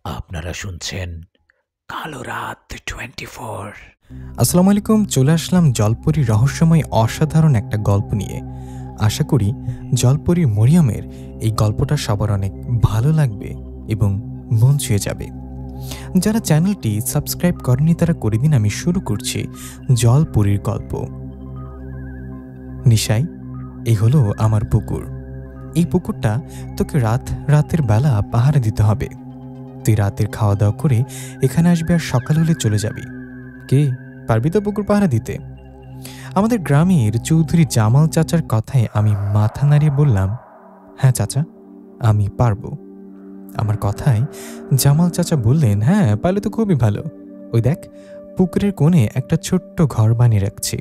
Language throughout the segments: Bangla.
আপনারা শুনছেন কালো রাত 24। আসসালামু আলাইকুম। চলে আসলাম জলপরীর রহস্যময় অসাধারণ একটা গল্প নিয়ে। আশা করি জলপরী মরিয়মের এই গল্পটা সবার অনেক ভালো লাগবে এবং মন ছুঁয়ে যাবে। যারা চ্যানেলটি সাবস্ক্রাইব করেনি তারা করে দিন। আমি শুরু করছি জলপরীর গল্প। নিশাই, এই হলো আমার পুকুর। এই পুকুরটা তোকে রাতের বেলা পাহারা দিতে হবে। তুই রাতের খাওয়া দাওয়া করে এখানে আসবি আর সকাল হলে চলে যাবি। কে পারবি তো পুকুর পাহারা দিতে? আমাদের গ্রামের চৌধুরী জামাল চাচার কথায় আমি মাথা নাড়িয়ে বললাম, হ্যাঁ চাচা, আমি পারবো। আমার কথায় জামাল চাচা বললেন, হ্যাঁ পারলে তো খুবই ভালো। ওই দেখ, পুকুরের কোণে একটা ছোট্ট ঘর বানিয়ে রাখছি।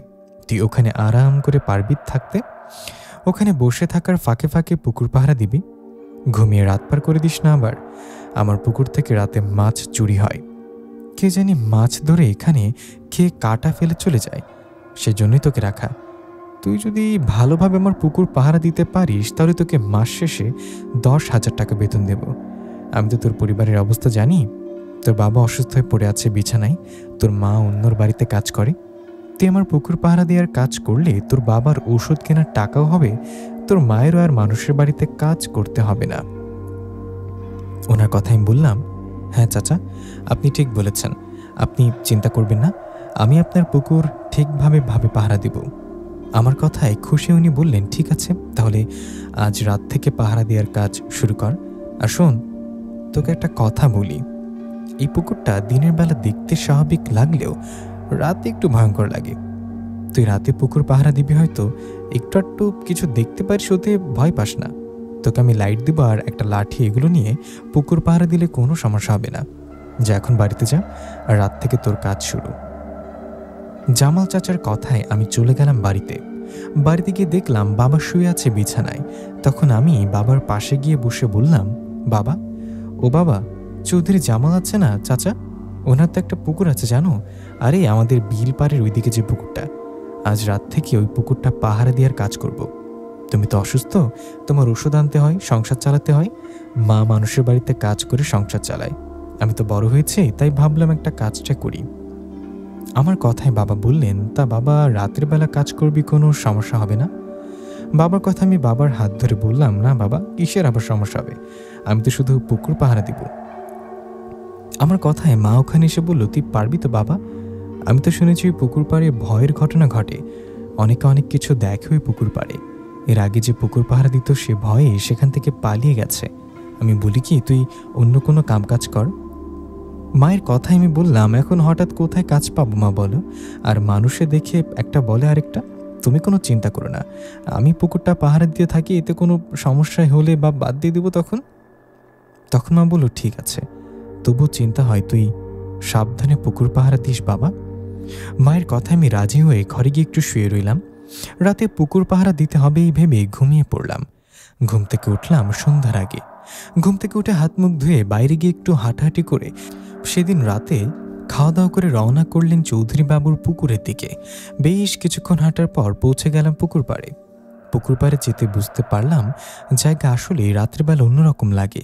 তুই ওখানে আরাম করে পারবি থাকতে। ওখানে বসে থাকার ফাঁকে ফাঁকে পুকুর পাহারা দিবি। ঘুমিয়ে রাত পার করে দিস না আবার। আমার পুকুর থেকে রাতে মাছ চুরি হয়। কে জানি মাছ ধরে এখানে খেয়ে কাটা ফেলে চলে যায়, সেজন্যই তোকে রাখা। তুই যদি ভালোভাবে আমার পুকুর পাহারা দিতে পারিস তাহলে তোকে মাস শেষে 10,000 টাকা বেতন দেব। আমি তো তোর পরিবারের অবস্থা জানি। তোর বাবা অসুস্থ হয়ে পড়ে আছে বিছানায়, তোর মা অন্যর বাড়িতে কাজ করে। তুই আমার পুকুর পাহারা দেওয়ার কাজ করলে তোর বাবার ওষুধ কেনার টাকাও হবে, তোর মায়েরও আর মানুষের বাড়িতে কাজ করতে হবে না। ওনার কথা আমি বললাম, হ্যাঁ চাচা, আপনি ঠিক বলেছেন। আপনি চিন্তা করবেন না, আমি আপনার পুকুর ঠিকভাবে পাহারা দিব। আমার কথায় খুশি উনি বললেন, ঠিক আছে, তাহলে আজ রাত থেকে পাহারা দেওয়ার কাজ শুরু কর। আর শোন, তোকে একটা কথা বলি, এই পুকুরটা দিনের বেলা দেখতে স্বাভাবিক লাগলেও রাতে একটু ভয়ঙ্কর লাগে। তুই রাতে পুকুর পাহারা দিবি, হয়তো একটু একটু কিছু দেখতে পারিস, ওতে ভয় পাস না। তোকে আমি লাইট দিব আর একটা লাঠি, এগুলো নিয়ে পুকুর পাহারা দিলে কোনো সমস্যা হবে না। যা এখন বাড়িতে যা, আর রাত থেকে তোর কাজ শুরু। জামাল চাচার কথায় আমি চলে গেলাম বাড়িতে। বাড়িতে গিয়ে দেখলাম বাবা শুয়ে আছে বিছানায়। তখন আমি বাবার পাশে গিয়ে বসে বললাম, বাবা, ও বাবা, চৌধুরী জামাল আছে না চাচা, ওনার তো একটা পুকুর আছে জানো। আরে আমাদের বিল পাড়ের ওইদিকে যে পুকুরটা, আজ রাত থেকে ওই পুকুরটা পাহারা দেওয়ার কাজ করব। তুমি তো অসুস্থ, তোমার ওষুধ আনতে হয়, সংসার চালাতে হয়। মা মানুষের বাড়িতে কাজ করে সংসার চালায়। আমি তো বড় হয়েছি, তাই ভাবলাম একটা কাজটা করি। আমার কথায় বাবা বললেন, তা বাবা রাতের বেলা কাজ করবি, কোনো সমস্যা হবে না? বাবার কথা আমি বাবার হাত ধরে বললাম, না বাবা, কিসের আবার সমস্যা হবে? আমি তো শুধু পুকুর পাহারা দিব। আমার কথায় মা ওখানে এসে বলল, তুই পারবি তো বাবা? আমি তো শুনেছি ওই পুকুর পাড়ে ভয়ের ঘটনা ঘটে, অনেকে অনেক কিছু দেখে ওই পুকুর পাড়ে। এর আগে যে পুকুর পাহারা দিত সে ভয়ে সেখান থেকে পালিয়ে গেছে। আমি বলি কি, তুই অন্য কোনো কাজ কর। মায়ের কথায় আমি বললাম, এখন হঠাৎ কোথায় কাজ পাবো মা বলো? আর মানুষে দেখে একটা বলে আরেকটা। তুমি কোনো চিন্তা করো না, আমি পুকুরটা পাহারা দিয়ে থাকি, এতে কোনো সমস্যা হলে বা বাদ দিয়ে দেবো তখন। তখন মা বলল, ঠিক আছে, তবু চিন্তা হয়, তুই সাবধানে পুকুর পাহারা দিস বাবা। মায়ের কথায় আমি রাজি হয়ে ঘরে গিয়ে একটু শুয়ে রইলাম। রাতে পুকুর পাহারা দিতে হবে এই ভেবে ঘুমিয়ে পড়লাম। ঘুম থেকে উঠলাম সন্ধ্যার আগে। ঘুম থেকে উঠে হাত মুখ ধুয়ে বাইরে গিয়ে একটু হাঁটাহাঁটি করে সেদিন রাতে খাওয়া দাওয়া করে রওনা করলেন চৌধুরী বাবুর পুকুরের দিকে। বেশ কিছুক্ষণ হাঁটার পর পৌঁছে গেলাম পুকুর পাড়ে। পুকুর পাড়ে যেতে বুঝতে পারলাম জায়গা আসলে রাত্রিবেলা অন্যরকম লাগে,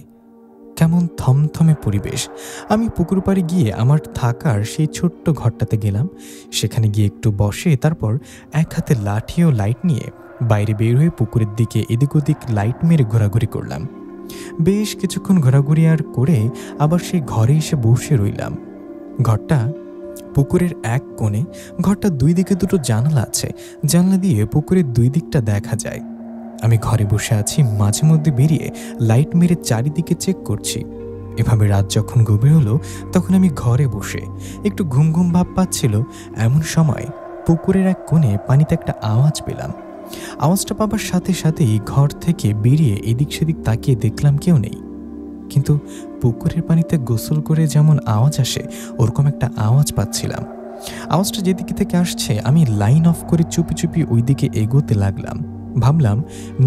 কেমন থমথমে পরিবেশ। আমি পুকুর পাড়ে গিয়ে আমার থাকার সেই ছোট্ট ঘরটাতে গেলাম। সেখানে গিয়ে একটু বসে তারপর এক হাতে লাঠি ও লাইট নিয়ে বাইরে বের হয়ে পুকুরের দিকে এদিক ওদিক লাইট মেরে ঘোরাঘুরি করলাম। বেশ কিছুক্ষণ ঘোরাঘুরি আর করে আবার সেই ঘরে এসে বসে রইলাম। ঘরটা পুকুরের এক কোণে। ঘরটা দুই দিকে দুটো জানালা আছে, জানলা দিয়ে পুকুরের দুই দিকটা দেখা যায়। আমি ঘরে বসে আছি, মাঝে মধ্যে বেরিয়ে লাইট মেরে চারিদিকে চেক করছি। এভাবে রাত যখন গভীর হলো তখন আমি ঘরে বসে একটু ঘুম ঘুম ভাব পাচ্ছিল। এমন সময় পুকুরের এক কোণে পানিতে একটা আওয়াজ পেলাম। আওয়াজটা পাবার সাথে সাথেই ঘর থেকে বেরিয়ে এদিক সেদিক তাকিয়ে দেখলাম কেউ নেই। কিন্তু পুকুরের পানিতে গোসল করে যেমন আওয়াজ আসে ওরকম একটা আওয়াজ পাচ্ছিলাম। আওয়াজটা যেদিকে থেকে আসছে আমি লাইন অফ করে চুপি চুপি ওই দিকে এগোতে লাগলাম। ভাবলাম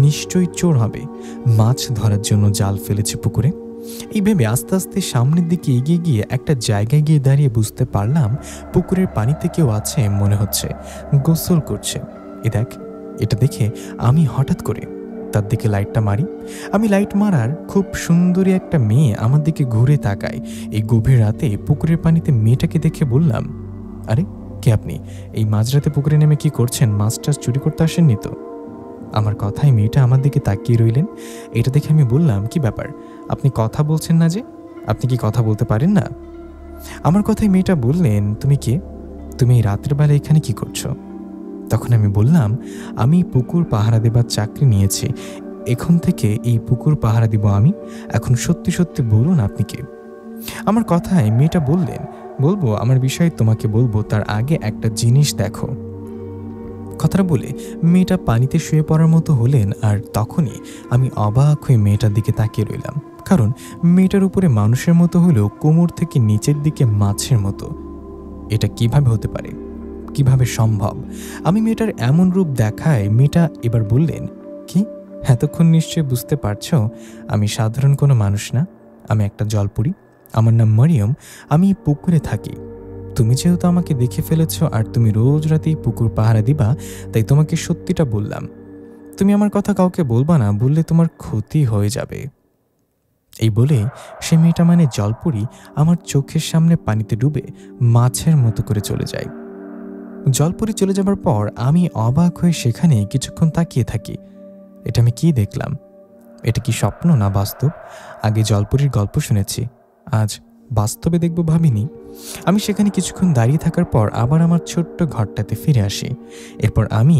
নিশ্চয়ই চোর হবে, মাছ ধরার জন্য জাল ফেলেছে পুকুরে। এই ভেবে আস্তে আস্তে সামনের দিকে এগিয়ে গিয়ে একটা জায়গায় গিয়ে দাঁড়িয়ে বুঝতে পারলাম পুকুরের পানিতে কেউ আছে, মনে হচ্ছে গোসল করছে। এ দেখ, এটা দেখে আমি হঠাৎ করে তার দিকে লাইটটা মারি। আমি লাইট মারার খুব সুন্দরী একটা মেয়ে আমার দিকে ঘুরে তাকায়। এই গভীর রাতে পুকুরের পানিতে মেয়েটাকে দেখে বললাম, আরে কে আপনি? এই মাঝরাতে পুকুরে নেমে কি করছেন? মাছ টাছ চুরি করতে আসেননি তো? আমার কথায় মেয়েটা আমার দিকে তাকিয়ে রইলেন। এটা দেখে আমি বললাম, কি ব্যাপার, আপনি কথা বলছেন না যে? আপনি কি কথা বলতে পারেন না? আমার কথায় মেয়েটা বললেন, তুমি কে? তুমি এই রাতের বেলা এখানে কি করছো? তখন আমি বললাম, আমি পুকুর পাহারা দেবার চাকরি নিয়েছি, এখন থেকে এই পুকুর পাহারা দিব আমি। এখন সত্যি সত্যি বলুন আপনি কে? আমার কথায় মেয়েটা বললেন, বলবো, আমার বিষয়ে তোমাকে বলবো, তার আগে একটা জিনিস দেখো। কথাটা বলে মেয়েটা পানিতে শুয়ে পড়ার মতো হলেন। আর তখনই আমি অবাক হয়ে মেয়েটার দিকে তাকিয়ে রইলাম, কারণ মেয়েটার উপরে মানুষের মতো হলেও কোমর থেকে নিচের দিকে মাছের মতো। এটা কিভাবে হতে পারে, কিভাবে সম্ভব? আমি মেয়েটার এমন রূপ দেখায় মেয়েটা এবার বললেন, কি এতক্ষণ নিশ্চয়ই বুঝতে পারছো আমি সাধারণ কোনো মানুষ না, আমি একটা জলপরি। আমার নাম মরিয়ম, আমি পুকুরে থাকি। তুমি যেহেতু আমাকে দেখে ফেলেছ আর তুমি রোজ রাতেই পুকুর পাহারা দিবা, তাই তোমাকে সত্যিটা বললাম। তুমি আমার কথা কাউকে বলবা না, বললে তোমার ক্ষতি হয়ে যাবে। এই বলে সে মেয়েটা, মানে জলপরি, আমার চোখের সামনে পানিতে ডুবে মাছের মতো করে চলে যায়। জলপরি চলে যাবার পর আমি অবাক হয়ে সেখানে কিছুক্ষণ তাকিয়ে থাকি। এটা আমি কি দেখলাম? এটা কি স্বপ্ন না বাস্তব? আগে জলপরির গল্প শুনেছি, আজ বাস্তবে দেখব ভাবিনি। আমি সেখানে কিছুক্ষণ দাঁড়িয়ে থাকার পর আবার আমার ছোট্ট ঘরটাতে ফিরে আসি। এরপর আমি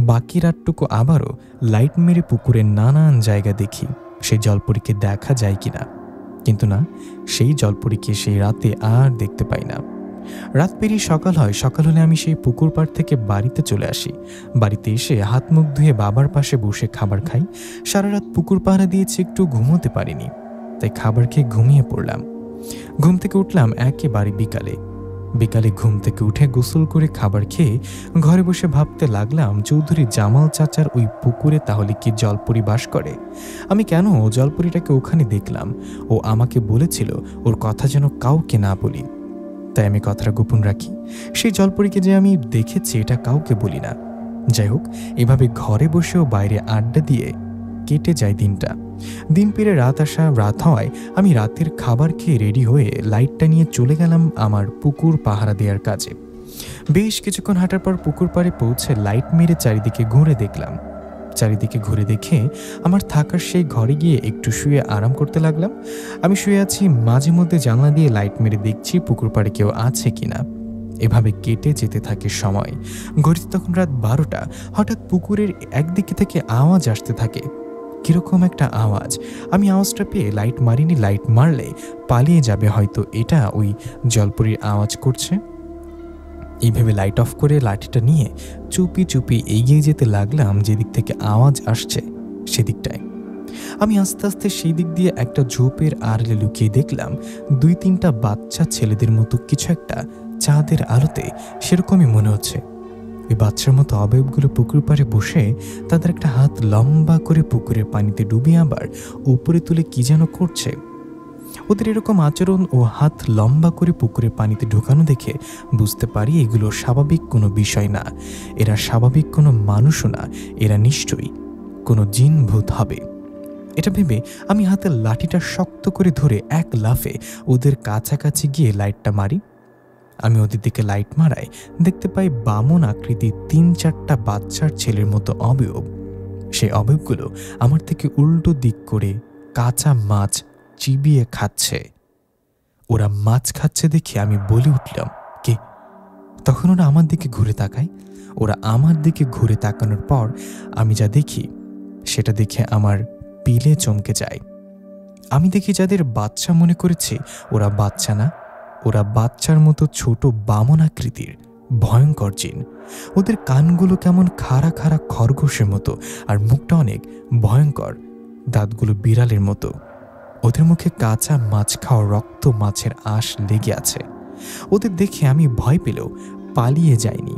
বাকি রাতটুকু আবারও লাইট মেরে পুকুরের নানান জায়গা দেখি, সেই জলপরীকে দেখা যায় কিনা। কিন্তু না, সেই জলপরীকে সেই রাতে আর দেখতে পাই না। রাত পেরিয়ে সকাল হয়। সকাল হলে আমি সেই পুকুর পাড় থেকে বাড়িতে চলে আসি। বাড়িতে এসে হাত মুখ ধুয়ে বাবার পাশে বসে খাবার খাই। সারা রাত পুকুর পাহারা দিয়েছি, একটু ঘুমোতে পারিনি, তাই খাবার খেয়ে ঘুমিয়ে পড়লাম। ঘুম থেকে উঠলাম একেবারে বিকালে। বিকালে ঘুম থেকে উঠে গোসল করে খাবার খেয়ে ঘরে বসে ভাবতে লাগলাম, চৌধুরী জামাল চাচার ওই পুকুরে তাহলে কি জলপরি বাস করে? আমি কেন জলপরিটাকে ওখানে দেখলাম? ও আমাকে বলেছিল ওর কথা যেন কাউকে না বলি, তাই আমি কথাটা গোপন রাখি। সেই জলপরীকে যে আমি দেখেছি এটা কাউকে বলি না। যাই হোক, এভাবে ঘরে বসেও বাইরে আড্ডা দিয়ে কেটে যায় দিনটা। দিন পেরে রাত হওয়ায় আমি রাতের খাবার খেয়ে রেডি হয়ে লাইটটা নিয়ে চলে গেলাম আমার পুকুর পাহারা দেওয়ার কাজে। বেশ কিছুক্ষণ হাঁটার পর পুকুর পাড়ে পৌঁছে লাইট মেরে চারিদিকে ঘুরে দেখলাম। চারিদিকে ঘুরে দেখে আমার থাকার সেই ঘরে গিয়ে একটু শুয়ে আরাম করতে লাগলাম। আমি শুয়ে আছি, মাঝে মধ্যে জানলা দিয়ে লাইট মেরে দেখছি পুকুর পাড়ে কেউ আছে কিনা। এভাবে কেটে যেতে থাকে সময়। ঘড়িতে তখন রাত 12টা। হঠাৎ পুকুরের একদিকে থেকে আওয়াজ আসতে থাকে, কিরকম একটা আওয়াজ। আমি আওয়াজটা পেয়ে লাইট মারিনি, লাইট মারলে পালিয়ে যাবে হয়তো, এটা ওই জলপরীর আওয়াজ করছে। এই ভেবে লাইট অফ করে লাঠিটা নিয়ে চুপি চুপি এগিয়ে যেতে লাগলাম যেদিক থেকে আওয়াজ আসছে সেদিকটায়। আমি আস্তে আস্তে সেই দিক দিয়ে একটা ঝোপের আড়ালে লুকিয়ে দেখলাম 2-3টা বাচ্চা ছেলেদের মতো কিছু একটা চাঁদের আলোতে, সেরকমই মনে হচ্ছে। ওই বাচ্চার মতো অবয়বগুলো পুকুর পাড়ে বসে তাদের একটা হাত লম্বা করে পুকুরের পানিতে ডুবিয়ে আবার উপরে তুলে কি যেন করছে। ওদের এরকম আচরণ ও হাত লম্বা করে পুকুরের পানিতে ঢোকানো দেখে বুঝতে পারি এগুলো স্বাভাবিক কোনো বিষয় না, এরা স্বাভাবিক কোনো মানুষও না, এরা নিশ্চয়ই কোনো জিন ভূত হবে। এটা ভেবে আমি হাতের লাঠিটা শক্ত করে ধরে এক লাফে ওদের কাছাকাছি গিয়ে লাইটটা মারি। আমি ওদের দিকে লাইট মারাই দেখতে পাই বামন আকৃতি 3-4টা বাচ্চার ছেলের মতো অবয়ব। সেই অবয়বগুলো আমার থেকে উল্টো দিক করে কাঁচা মাছ চিবিয়ে খাচ্ছে। ওরা মাছ খাচ্ছে দেখে আমি বলে উঠলাম, কে? তখন ওরা আমার দিকে ঘুরে তাকায়। ওরা আমার দিকে ঘুরে তাকানোর পর আমি যা দেখি সেটা দেখে আমার পিলে চমকে যায়। আমি দেখি যাদের বাচ্চা মনে করেছি ওরা বাচ্চা না, ওরা বাচ্চার মতো ছোট বামন আকৃতির ভয়ঙ্কর জিন। ওদের কানগুলো কেমন খাড়া খাড়া খরগোশের মতো, আর মুখটা অনেক ভয়ঙ্কর, দাঁতগুলো বিড়ালের মতো। ওদের মুখে কাঁচা মাছ খাওয়া রক্ত মাছের আঁশ লেগে আছে। ওদের দেখে আমি ভয় পেলেও পালিয়ে যাইনি,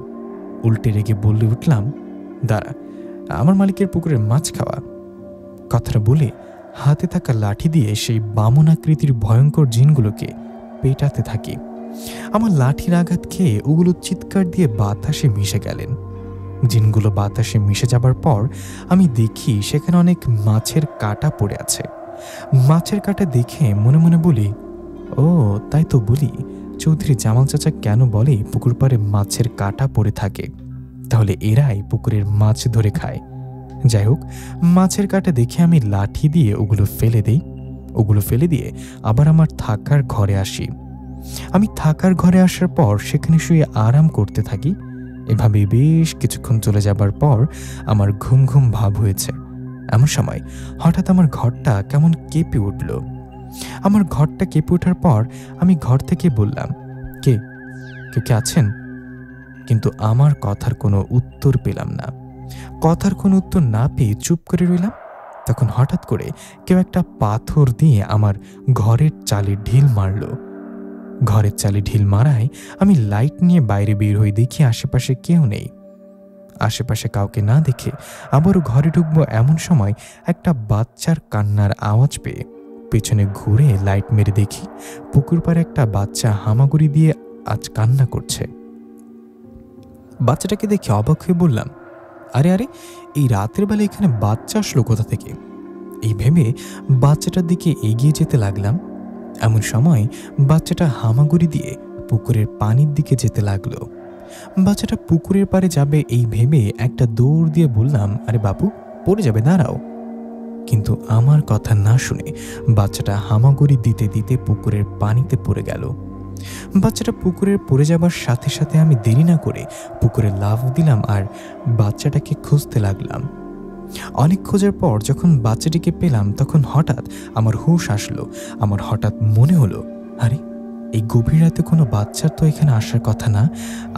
উল্টে রেগে বলে উঠলাম, দাঁড়া, আমার মালিকের পুকুরের মাছ খাওয়া? কথাটা বলে হাতে থাকা লাঠি দিয়ে সেই বামন আকৃতির ভয়ঙ্কর জিনগুলোকে পেটাতে থাকি। আমার লাঠির আঘাত খেয়ে ওগুলো চিৎকার দিয়ে বাতাসে মিশে গেলেন। জিনগুলো বাতাসে মিশে যাবার পর আমি দেখি সেখানে অনেক মাছের কাঁটা পড়ে আছে। মাছের কাঁটা দেখে মনে মনে বলি, ও তাই তো বলি চৌধুরী জামাল চাচা কেন বলে পুকুর পাড়ে মাছের কাঁটা পড়ে থাকে, তাহলে এরাই পুকুরের মাছ ধরে খায়। যাই হোক, মাছের কাঁটা দেখে আমি লাঠি দিয়ে ওগুলো ফেলে দিই। ওগুলো ফেলে দিয়ে আবার আমার থাকার ঘরে আসি। আমি থাকার ঘরে আসার পর সেখানে শুয়ে আরাম করতে থাকি। এভাবে বেশ কিছুক্ষণ চলে যাবার পর আমার ঘুম ঘুম ভাব হয়েছে। এমন সময় হঠাৎ আমার ঘরটা কেমন কেঁপে উঠল। আমার ঘরটা কেঁপে ওঠার পর আমি ঘর থেকে বললাম, কে কে কে আছেন? কিন্তু আমার কথার কোনো উত্তর পেলাম না। কথার কোনো উত্তর না পেয়ে চুপ করে রইলাম। তখন হঠাৎ করে কেউ একটা পাথর দিয়ে আমার ঘরের চালে ঢিল মারল। ঘরের চালে ঢিল মারায় আমি লাইট নিয়ে বাইরে বের হয়ে দেখি আশেপাশে কেউ নেই। আশেপাশে কাউকে না দেখে আবারও ঘরে ঢুকবো এমন সময় একটা বাচ্চার কান্নার আওয়াজ পেয়ে পেছনে ঘুরে লাইট মেরে দেখি পুকুর পাড়ে একটা বাচ্চা হামাগুড়ি দিয়ে আজ কান্না করছে। বাচ্চাটাকে দেখে অবাক হয়ে বললাম, আরে আরে, এই রাতের বেলা এখানে বাচ্চা আসলো কোথা থেকে? এই ভেবে বাচ্চাটার দিকে এগিয়ে যেতে লাগলাম। এমন সময় বাচ্চাটা হামাগুড়ি দিয়ে পুকুরের পানির দিকে যেতে লাগলো। বাচ্চাটা পুকুরের পাড়ে যাবে এই ভেবে একটা দৌড় দিয়ে বললাম, আরে বাপু, পড়ে যাবে, দাঁড়াও। কিন্তু আমার কথা না শুনে বাচ্চাটা হামাগুড়ি দিতে দিতে পুকুরের পানিতে পড়ে গেল। বাচ্চাটা পুকুরে পড়ে যাবার সাথে সাথে আমি দেরি না করে পুকুরে লাফ দিলাম আর বাচ্চাটাকে খুঁজতে লাগলাম। অনেক খোঁজার পর যখন বাচ্চাটিকে পেলাম তখন হঠাৎ আমার হুঁশ আসলো। আমার হঠাৎ মনে হলো, আরে এই গভীর রাতে কোনো বাচ্চার তো এখানে আসার কথা না,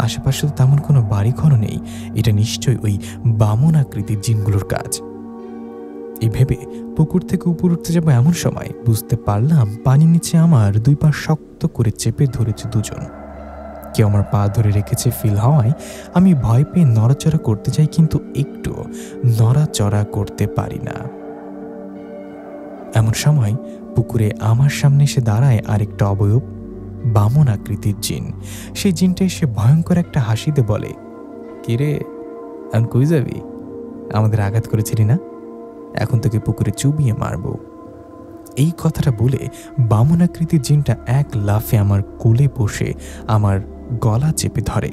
আশেপাশে তো তেমন কোনো বাড়িঘরও নেই, এটা নিশ্চয়ই ওই বামন আকৃতির জিনগুলোর কাজ। এই ভেবে পুকুর থেকে উপর উঠতে যাবো এমন সময় বুঝতে পারলাম পানির নিচে আমার দুই পা শক্ত করে চেপে ধরেছে দুজন। কেউ আমার পা ধরে রেখেছে ফিল হওয়ায় আমি ভয় পেয়ে নড়াচড়া করতে চাই, কিন্তু একটু নড়াচড়া করতে পারি না। এমন সময় পুকুরে আমার সামনে এসে দাঁড়ায় আরেকটা অবয়ব, বামন আকৃতির জিন। সেই জিনটা এসে ভয়ঙ্কর একটা হাসিতে বলে, কিরে, এখন কই যাবি? আমাদের আঘাত করেছিলি না, এখন তোকে পুকুরে চুবিয়ে মারব। এই কথাটা বলে বামন আকৃতির জিনটা এক লাফে আমার কোলে বসে আমার গলা চেপে ধরে।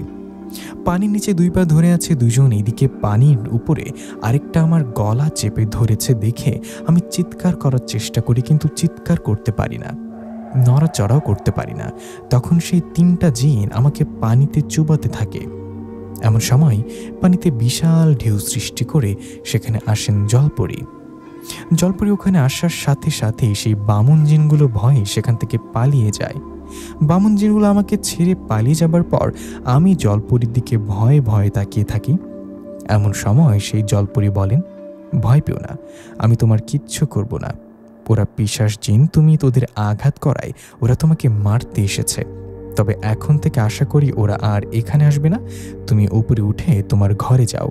পানির নিচে দুই পা ধরে আছে দুজন, এদিকে পানির উপরে আরেকটা আমার গলা চেপে ধরেছে দেখে আমি চিৎকার করার চেষ্টা করি, কিন্তু চিৎকার করতে পারি না, নড়াচড়াও করতে পারি না। তখন সেই তিনটা জিন আমাকে পানিতে চুবাতে থাকে। এমন সময় পানিতে বিশাল ঢেউ সৃষ্টি করে সেখানে আসেন জলপরি। জলপরি ওখানে আসার সাথে সাথে সেই বামন জিনগুলো ভয়ে সেখান থেকে পালিয়ে যায়। বামন জিনগুলো আমাকে ছেড়ে পালিয়ে যাবার পর আমি জলপরির দিকে ভয়ে ভয়ে তাকিয়ে থাকি। এমন সময় সেই জলপরি বলেন, ভয় পেও না, আমি তোমার কিচ্ছু করব না। ওরা পিশাচ জিন, তুমি তোদের আঘাত করায় ওরা তোমাকে মারতে এসেছে, তবে এখন থেকে আশা করি ওরা আর এখানে আসবে না। তুমি উপরে উঠে তোমার ঘরে যাও,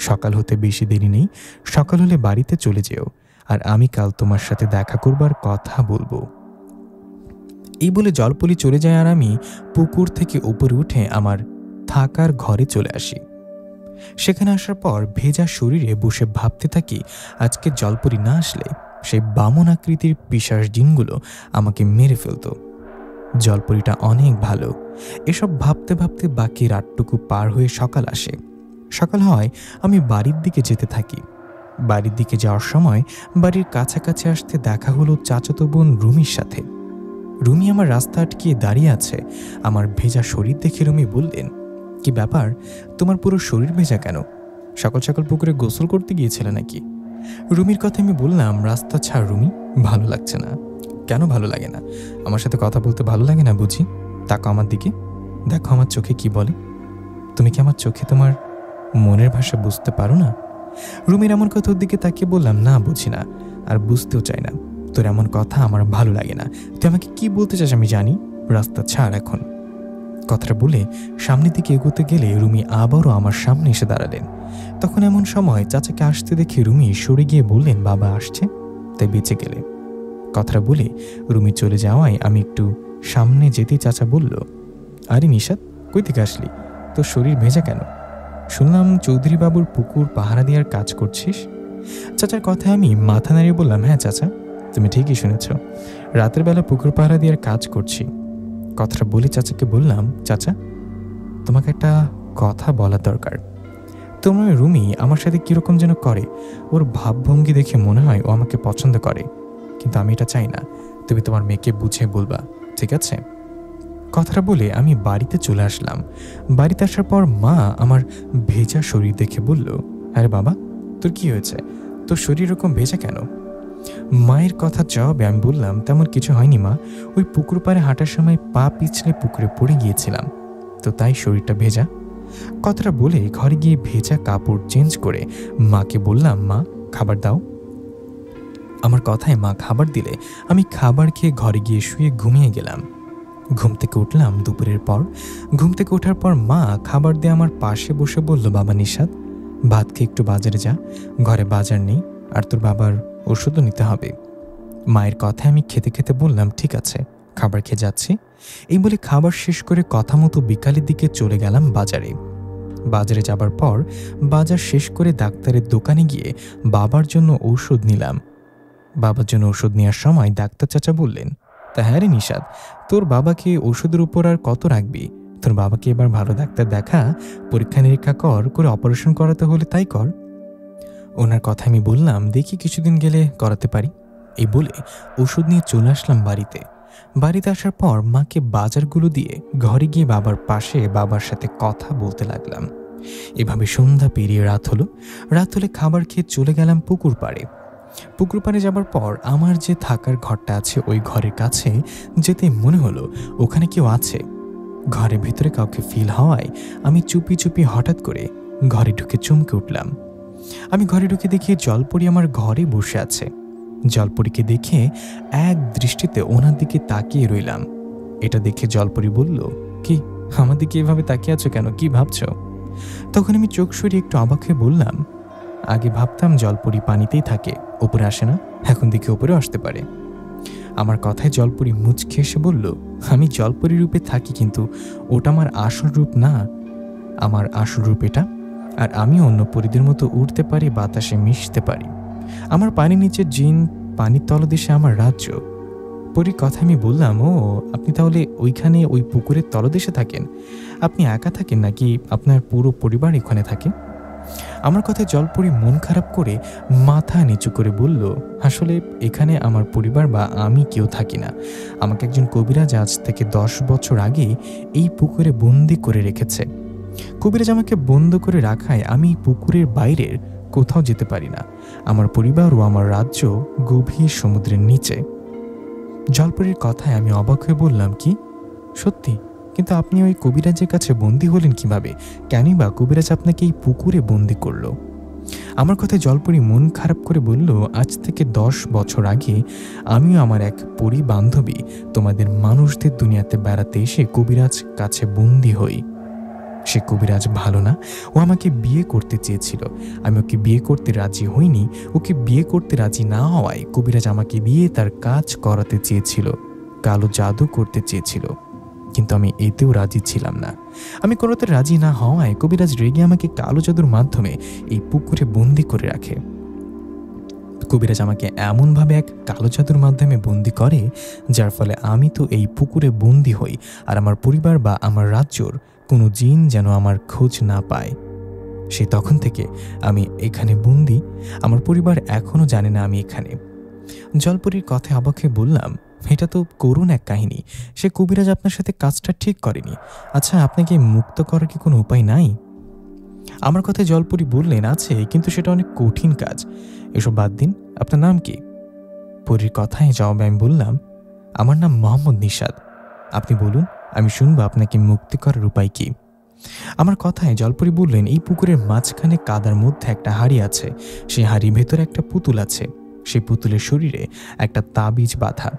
সকাল হতে বেশি দেরি নেই, সকাল হলে বাড়িতে চলে যেও, আর আমি কাল তোমার সাথে দেখা করবার কথা বলবো। এই বলে জলপরি চলে যায় আর আমি পুকুর থেকে উপরে উঠে আমার থাকার ঘরে চলে আসি। সেখানে আসার পর ভেজা শরীরে বসে ভাবতে থাকি, আজকে জলপরি না আসলে সেই বামন আকৃতির পিশাচ জিনগুলো আমাকে মেরে ফেলতো। জলপরিটা অনেক ভালো। এসব ভাবতে ভাবতে বাকি রাতটুকু পার হয়ে সকাল আসে। সকাল হয় আমি বাড়ির দিকে যেতে থাকি। বাড়ির দিকে যাওয়ার সময় বাড়ির কাছাকাছি আসতে দেখা হলো চাচাতো বোন রুমির সাথে। রুমি আমার রাস্তা আটকিয়ে দাঁড়িয়ে আছে। আমার ভেজা শরীর দেখে রুমি বললেন, কি ব্যাপার, তোমার পুরো শরীর ভেজা কেন? সকাল সকাল পুকুরে গোসল করতে গিয়েছিলে নাকি? রুমির কথা আমি বললাম, রাস্তা ছাড় রুমি, ভালো লাগছে না। কেন ভালো লাগে না? আমার সাথে কথা বলতে ভালো লাগে না বুঝি? তাকো আমার দিকে, দেখো আমার চোখে কি বলে। তুমি কি আমার চোখে তোমার মনের ভাষা বুঝতে পারো না? রুমির এমন কথার দিকে তাকিয়ে বললাম, না বুঝি না, আর বুঝতেও চাই না। তোর এমন কথা আমার ভালো লাগে না। তুই আমাকে কি বলতে চাস আমি জানি, রাস্তা ছাড় এখন। কথাটা বলে সামনের দিকে এগোতে গেলে রুমি আবারও আমার সামনে এসে দাঁড়ালেন। তখন এমন সময় চাচাকে আসতে দেখে রুমি সরে গিয়ে বললেন, বাবা আসছে, তাই বেঁচে গেলে। কথাটা বলে রুমি চলে যাওয়ায় আমি একটু সামনে যেতে চাচা বলল, আরে নিশাত, কই থেকে আসলি? তোর শরীর ভেজা কেন? শুনলাম চৌধুরী বাবুর পুকুর পাহারা দেওয়ার কাজ করছিস। চাচার কথায় আমি মাথা নাড়িয়ে বললাম, হ্যাঁ চাচা, তুমি ঠিকই শুনেছ, রাতের বেলা পুকুর পাহারা দেওয়ার কাজ করছি। কথাটা বলে চাচাকে বললাম, চাচা তোমাকে একটা কথা বলার দরকার। তোমার রুমি আমার সাথে কীরকম যেন করে, ওর ভাবভঙ্গি দেখে মনে হয় ও আমাকে পছন্দ করে, কিন্তু আমি এটা চাই না। তুমি তোমার মেয়েকে বুঝে বলবা, ঠিক আছে? কথাটা বলে আমি বাড়িতে চলে আসলাম। বাড়িতে আসার পর মা আমার ভেজা শরীর দেখে বলল, আরে বাবা, তোর কি হয়েছে? তোর শরীর এরকম ভেজা কেন? মায়ের কথা জবাবে আমি বললাম, তেমন কিছু হয়নি মা, ওই পুকুর পাড়ে হাঁটার সময় পা পিছলে পুকুরে পড়ে গিয়েছিলাম, তো তাই শরীরটা ভেজা। কথাটা বলে ঘরে গিয়ে ভেজা কাপড় চেঞ্জ করে মাকে বললাম, মা খাবার দাও। আমার কথায় মা খাবার দিলে আমি খাবার খেয়ে ঘরে গিয়ে শুয়ে ঘুমিয়ে গেলাম। ঘুম থেকে উঠলাম দুপুরের পর। ঘুম থেকে ওঠার পর মা খাবার দিয়ে আমার পাশে বসে বলল, বাবা নিশাত, ভাত খেয়ে একটু বাজারে যা, ঘরে বাজার নেই, আর তোর বাবার ওষুধও নিতে হবে। মায়ের কথায় আমি খেতে খেতে বললাম, ঠিক আছে, খাবার খেয়ে যাচ্ছি। এই বলে খাবার শেষ করে কথা মতো বিকালের দিকে চলে গেলাম বাজারে। বাজারে যাবার পর বাজার শেষ করে ডাক্তারের দোকানে গিয়ে বাবার জন্য ঔষধ নিলাম। বাবার জন্য ওষুধ নেওয়ার সময় ডাক্তার চাচা বললেন, তা হ্যাঁ রে নিশাত, তোর বাবাকে ওষুধের উপর আর কত রাখবি? তোর বাবাকে এবার ভালো ডাক্তার দেখা, পরীক্ষা নিরীক্ষা করে অপারেশন করাতে হলে তাই কর। ওনার কথা আমি বললাম, দেখি কিছুদিন গেলে করাতে পারি। এই বলে ওষুধ নিয়ে চলে আসলাম বাড়িতে। বাড়িতে আসার পর মাকে বাজারগুলো দিয়ে ঘরে গিয়ে বাবার পাশে বাবার সাথে কথা বলতে লাগলাম। এভাবে সন্ধ্যা পেরিয়ে রাত হলো। রাত হলে খাবার খেয়ে চলে গেলাম পুকুর পাড়ে। পুকুর পাড়ে যাবার পর আমার যে থাকার ঘরটা আছে ওই ঘরের কাছে যেতে মনে হলো ওখানে কেউ আছে। ঘরের ভিতরে কাউকে ফিল হওয়ায় আমি চুপি চুপি হঠাৎ করে ঘরে ঢুকে চমকে উঠলাম। আমি ঘরে ঢুকে দেখি জলপরি আমার ঘরে বসে আছে। জলপরীকে দেখে এক দৃষ্টিতে ওনার দিকে তাকিয়ে রইলাম। এটা দেখে জলপরি বলল, কি আমার দিকে এভাবে তাকিয়ে আছো কেন, কি ভাবছ? তখন আমি চোখ সরিয়ে একটু অবাক হয়ে বললাম, আগে ভাবতাম জলপরি পানিতেই থাকে, ওপরে আসে না, এখন দেখি ওপরে আসতে পারে। আমার কথায় জলপরি মুচকে এসে বলল, আমি জলপরি রূপে থাকি, কিন্তু ওটা আমার আসল রূপ না, আমার আসল রূপ এটা, আর আমি অন্য পরীদের মতো উড়তে পারি, বাতাসে মিশতে পারি। আমার পানির নিচে জিন, পানির তলদেশে আমার রাজ্য। পরীর কথা আমি বললাম, ও আপনি তাহলে ওইখানে ওই পুকুরের তলদেশে থাকেন? আপনি একা থাকেন নাকি আপনার পুরো পরিবার এখানে থাকে? আমার কথায় জলপরি মন খারাপ করে মাথা নিচু করে বলল, আসলে এখানে আমার পরিবার বা আমি কেউ থাকি না। আমাকে একজন কবিরাজ আজ থেকে 10 বছর আগে এই পুকুরে বন্দি করে রেখেছে। কবিরাজ আমাকে বন্ধ করে রাখায় আমি পুকুরের বাইরের কোথাও যেতে পারি না। আমার পরিবার ও আমার রাজ্য গভীর সমুদ্রের নিচে। জলপরির কথায় আমি অবাক হয়ে বললাম, কি সত্যি? কিন্তু আপনি ওই কবিরাজের কাছে বন্দী হলেন কিভাবে? কেনই বা কবিরাজ আপনাকে এই পুকুরে বন্দি করলো? আমার কথায় জলপরি মন খারাপ করে বলল, আজ থেকে 10 বছর আগে আমিও আমার এক পরি বান্ধবী তোমাদের মানুষদের দুনিয়াতে বেড়াতে এসে কবিরাজ কাছে বন্দী হই। সে কবিরাজ ভালো না, ও আমাকে বিয়ে করতে চেয়েছিল। আমি ওকে বিয়ে করতে রাজি হইনি। ওকে বিয়ে করতে রাজি না হওয়ায় কবিরাজ আমাকে দিয়ে তার কাজ করাতে চেয়েছিল, কালো জাদু করতে চেয়েছিল, কিন্তু আমি এতেও রাজি ছিলাম না। আমি কোনোতে রাজি না হওয়ায় কবিরাজ রেগে আমাকে কালো জাদুর মাধ্যমে এই পুকুরে বন্দি করে রাখে। কবিরাজ আমাকে এমনভাবে এক কালো জাদুর মাধ্যমে বন্দি করে, যার ফলে আমি তো এই পুকুরে বন্দি হই, আর আমার পরিবার বা আমার রাজ্যর কোনো জিন যেন আমার খোঁজ না পায়। সে তখন থেকে আমি এখানে বন্দি। আমার পরিবার এখনও জানে না আমি এখানে। জলপরির কথায় অবাক হয়ে বললাম, এটা তো করুণ এক কাহিনী। সে কবিরাজ আপনার সাথে কাজটা ঠিক করেনি। আচ্ছা, আপনাকে মুক্ত করার কি কোনো উপায় নাই? আমার কথায় জলপরি বললেন, আছে, কিন্তু সেটা অনেক কঠিন কাজ। এসব বাদ দিন, আপনার নাম কি? পরীর কথায় জবাবে আমি বললাম, আমার নাম মোহাম্মদ নিশাত। আপনি বলুন, আমি শুনবো আপনাকে মুক্তি করার উপায় কি। আমার কথায় জলপরি বললেন, এই পুকুরের মাঝখানে কাদার মধ্যে একটা হাড়ি আছে। সেই হাড়ির ভেতরে একটা পুতুল আছে। সেই পুতুলের শরীরে একটা তাবিজ বাঁধা।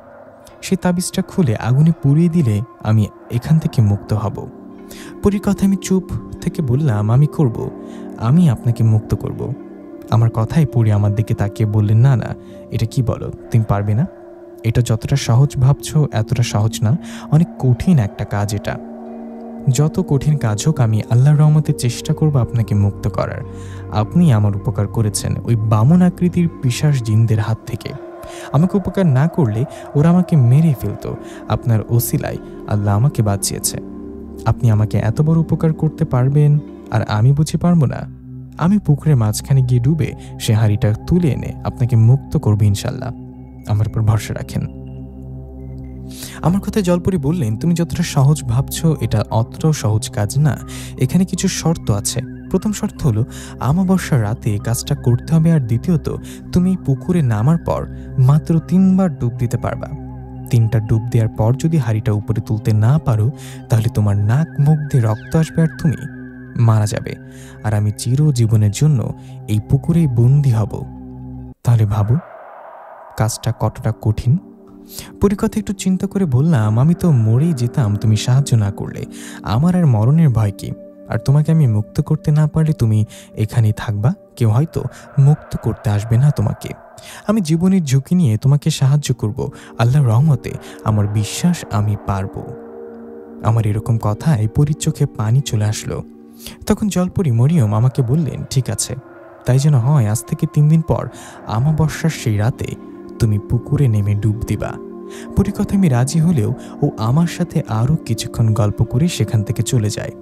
সেই তাবিজটা খুলে আগুনে পুড়িয়ে দিলে আমি এখান থেকে মুক্ত হব। পরীর কথা আমি চুপ থেকে বললাম, আমি করব, আমি আপনাকে মুক্ত করব। আমার কথায় পরী আমার দিকে তাকিয়ে বললেন, না না, এটা কি বলো, তুমি পারবে না। এটা যতটা সহজ ভাবছো এতটা সহজ না, অনেক কঠিন একটা কাজ এটা। যত কঠিন কাজ হোক আমি আল্লাহর রহমতে চেষ্টা করব আপনাকে মুক্ত করার। আপনি আমার উপকার করেছেন ওই বামন আকৃতির পিশাচ জিনদের হাত থেকে। আমাকে উপকার না করলে ওরা আমাকে মেরে ফেলতো। আপনার ওসিলায় আল্লাহ আমাকে বাঁচিয়েছে। আপনি আমাকে এত বড় উপকার করতে পারবেন আর আমি বুঝে পারবো না? আমি পুকুরের মাঝখানে গিয়ে ডুবে সে হাঁড়িটা তুলে এনে আপনাকে মুক্ত করবো ইনশাল্লাহ। আমার উপর ভরসা রাখেন। আমার কথায় জলপরি বললেন, তুমি যতটা সহজ ভাবছো এটা অতটাও সহজ কাজ না। এখানে কিছু শর্ত আছে। প্রথম শর্ত হলো অমাবস্যার রাতে কাজটা করতে হবে, আর দ্বিতীয়ত তুমি পুকুরে নামার পর মাত্র 3 বার ডুব দিতে পারবা। 3টা ডুব দেওয়ার পর যদি হাঁড়িটা উপরে তুলতে না পারো তাহলে তোমার নাক মুখ দিয়ে রক্ত আসবে আর তুমি মারা যাবে, আর আমি চিরজীবনের জন্য এই পুকুরেই বন্দী হব। তাহলে ভাবো কাজটা কতটা কঠিন। পরিকথা একটু চিন্তা করে বললাম, আমি তো মরেই যেতাম তুমি সাহায্য না করলে। আমার আর মরণের ভয় কি? আর তোমাকে আমি মুক্ত করতে না পারলে তুমি এখানেই থাকবা, কেউ হয়তো মুক্ত করতে আসবে না তোমাকে। আমি জীবনের ঝুঁকি নিয়ে তোমাকে সাহায্য করব। আল্লাহর রহমতে আমার বিশ্বাস আমি পারবো। আমার এরকম কথায় পরীর চোখে পানি চলে আসলো। তখন জলপরি মরিয়ম আমাকে বললেন, ঠিক আছে, তাই যেন হয়। আজ থেকে 3 দিন পর অমাবস্যার সেই রাতে তুমি পুকুরে নেমে ডুব দিবা। পরিকথা আমি রাজি হলেও ও আমার সাথে আরও কিছুক্ষণ গল্প করে সেখান থেকে চলে যায়।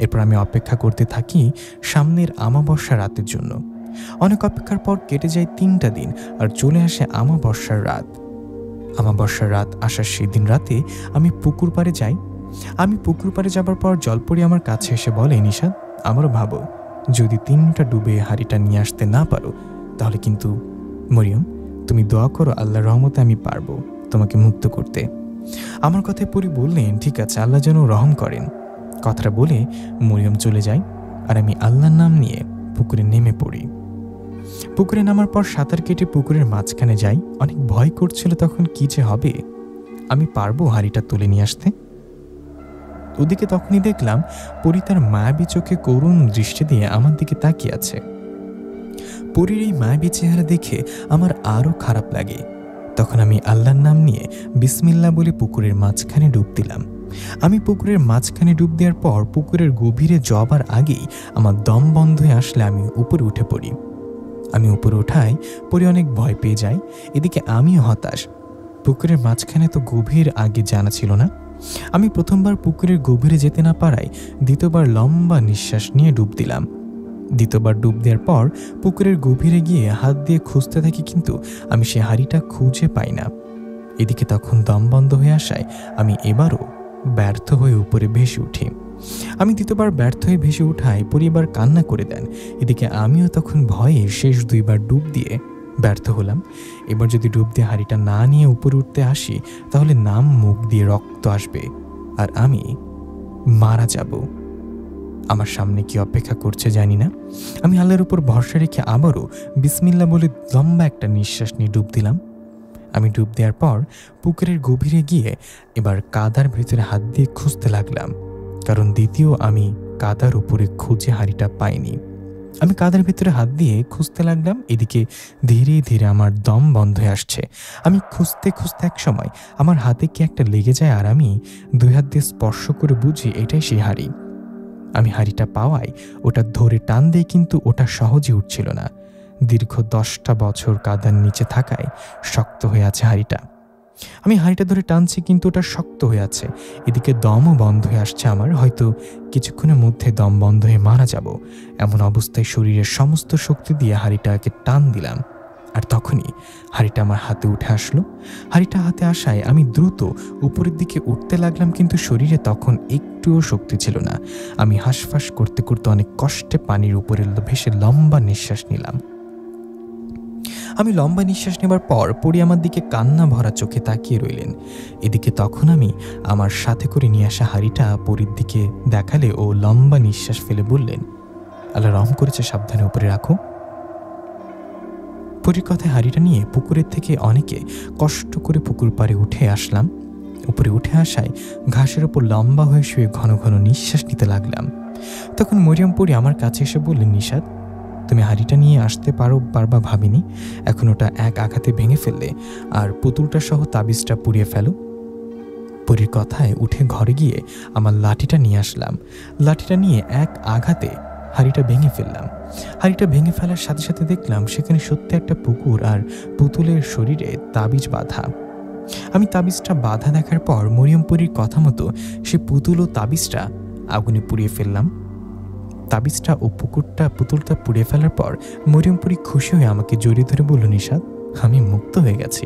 এরপর আমি অপেক্ষা করতে থাকি সামনের অমাবস্যা রাতের জন্য। অনেক অপেক্ষার পর কেটে যায় 3টা দিন আর চলে আসে অমাবস্যার রাত। অমাবস্যার রাত আসার সেই দিন রাতে আমি পুকুর পাড়ে যাই। আমি পুকুর পাড়ে যাবার পর জলপরি আমার কাছে এসে বলে, নিশাদ, আমারও ভাবো যদি 3টা ডুবে হাঁড়িটা নিয়ে আসতে না পারো তাহলে কিন্তু মরিয়ম তুমি দোয়া করো, আল্লাহর রহমতে আমি পারবো তোমাকে মুক্ত করতে। আমার কথায় পরি বললেন, ঠিক আছে, আল্লাহ যেন রহম করেন। কথাটা বলে মরিয়ম চলে যায় আর আমি আল্লাহর নাম নিয়ে পুকুরে নেমে পড়ি। পুকুরে নামার পর সাঁতার কেটে পুকুরের মাঝখানে যাই। অনেক ভয় করছিল তখন কি যে হবে, আমি পারবো হাঁড়িটা তুলে নিয়ে আসতে? ওদিকে তখনই দেখলাম পরি তার মায়াবী চোখে করুণ দৃষ্টি দিয়ে আমার দিকে তাকিয়ে আছে। পরীর এই মায়াবী চেহারা দেখে আমার আরও খারাপ লাগে। তখন আমি আল্লাহর নাম নিয়ে বিসমিল্লাহ বলে পুকুরের মাঝখানে ডুব দিলাম। আমি পুকুরের মাঝখানে ডুব দেওয়ার পর পুকুরের গভীরে যাবার আগেই আমার দম বন্ধ হয়ে আসলে আমি উপরে উঠে পড়ি। আমি উপরে ওঠায় পরি অনেক ভয় পেয়ে যাই। এদিকে আমিও হতাশ। পুকুরের মাঝখানে তো গভীর আগে জানা ছিল না। আমি প্রথমবার পুকুরের গভীরে যেতে না পারায় দ্বিতীয়বার লম্বা নিঃশ্বাস নিয়ে ডুব দিলাম। দ্বিতীয়বার ডুব দেওয়ার পর পুকুরের গভীরে গিয়ে হাত দিয়ে খুঁজতে থাকি, কিন্তু আমি সে হাঁড়িটা খুঁজে পাই না। এদিকে তখন দম বন্ধ হয়ে আসায় আমি এবারও ব্যর্থ হয়ে উপরে ভেসে উঠি। আমি দ্বিতীয়বার ব্যর্থ হয়ে ভেসে উঠায় পরিবার কান্না করে দেন। এদিকে আমিও তখন ভয়ে শেষ 2বার ডুব দিয়ে ব্যর্থ হলাম। এবার যদি ডুব দিয়ে হাঁড়িটা না নিয়ে উপরে উঠতে আসি তাহলে নাম মুখ দিয়ে রক্ত আসবে আর আমি মারা যাব। আমার সামনে কি অপেক্ষা করছে জানি না। আমি আল্লাহর উপর ভরসা রেখে আবারও বিসমিল্লাহ বলে লম্বা একটা নিঃশ্বাস নিয়ে ডুব দিলাম। আমি ডুব দেওয়ার পর পুকুরের গভীরে গিয়ে এবার কাদার ভেতরে হাত দিয়ে খুঁজতে লাগলাম, কারণ দ্বিতীয় আমি কাদার উপরে খুঁজে হাঁড়িটা পাইনি। আমি কাদার ভেতরে হাত দিয়ে খুঁজতে লাগলাম। এদিকে ধীরে ধীরে আমার দম বন্ধ হয়ে আসছে। আমি খুঁজতে খুঁজতে এক সময় আমার হাতে কি একটা লেগে যায় আর আমি 2 হাত দিয়ে স্পর্শ করে বুঝি এটাই সেই হাঁড়ি। আমি হাঁড়িটা পাওয়ায় ওটা ধরে টান দিয়ে, কিন্তু ওটা সহজে উঠছিল না। দীর্ঘ 10টা বছর কাদার নিচে থাকায় শক্ত হয়ে আছে হাঁড়িটা। আমি হাঁড়িটা ধরে টানছি কিন্তু ওটা শক্ত হয়ে আছে। এদিকে দমও বন্ধ হয়ে আসছে আমার। হয়তো কিছুক্ষণের মধ্যে দম বন্ধ হয়ে মারা যাব। এমন অবস্থায় শরীরের সমস্ত শক্তি দিয়ে হাঁড়িটাকে টান দিলাম, আর তখনই হাঁড়িটা আমার হাতে উঠে আসলো। হাঁড়িটা হাতে আসায় আমি দ্রুত উপরের দিকে উঠতে লাগলাম, কিন্তু শরীরে তখন একটুও শক্তি ছিল না। আমি হাঁসফাঁস করতে করতে অনেক কষ্টে পানির উপরে ভেসে লম্বা নিঃশ্বাস নিলাম। আমি লম্বা নিঃশ্বাস নেবার পর পরি আমার দিকে কান্না ভরা চোখে তাকিয়ে রইলেন। এদিকে তখন আমি আমার সাথে করে নিয়ে আসা হাঁড়িটা পরির দিকে দেখালে ও লম্বা নিঃশ্বাস ফেলে বললেন, আল্লাহ রহম করেছে, সাবধানে উপরে রাখো। পরির কথায় হাঁড়িটা নিয়ে পুকুরের থেকে অনেকে কষ্ট করে পুকুর পাড়ে উঠে আসলাম। উপরে উঠে আসায় ঘাসের ওপর লম্বা হয়ে শুয়ে ঘন ঘন নিঃশ্বাস নিতে লাগলাম। তখন মরিয়ম পরি আমার কাছে এসে বললেন, নিশাদ, তুমি হাঁড়িটা নিয়ে আসতে পারবা ভাবিনি। এখন ওটা এক আঘাতে ভেঙে ফেললে আর পুতুলটা সহ তাবিজটা পুড়িয়ে ফেলো। পরীর কথায় উঠে ঘরে গিয়ে আমার লাঠিটা নিয়ে আসলাম। লাঠিটা নিয়ে এক আঘাতে হাঁড়িটা ভেঙে ফেললাম। হাঁড়িটা ভেঙে ফেলার সাথে সাথে দেখলাম সেখানে সত্যি একটা পুকুর আর পুতুলের শরীরে তাবিজ বাঁধা। আমি তাবিজটা বাঁধা দেখার পর মরিয়ম পরীর কথা মতো সে পুতুল ও তাবিজটা আগুনে পুড়িয়ে ফেললাম। তাবিজটা ও পুতুলটা পুড়িয়ে ফেলার পর মরিয়ম পরী খুশি হয়ে আমাকে জড়িয়ে ধরে বলল, নিশাত, আমি মুক্ত হয়ে গেছি।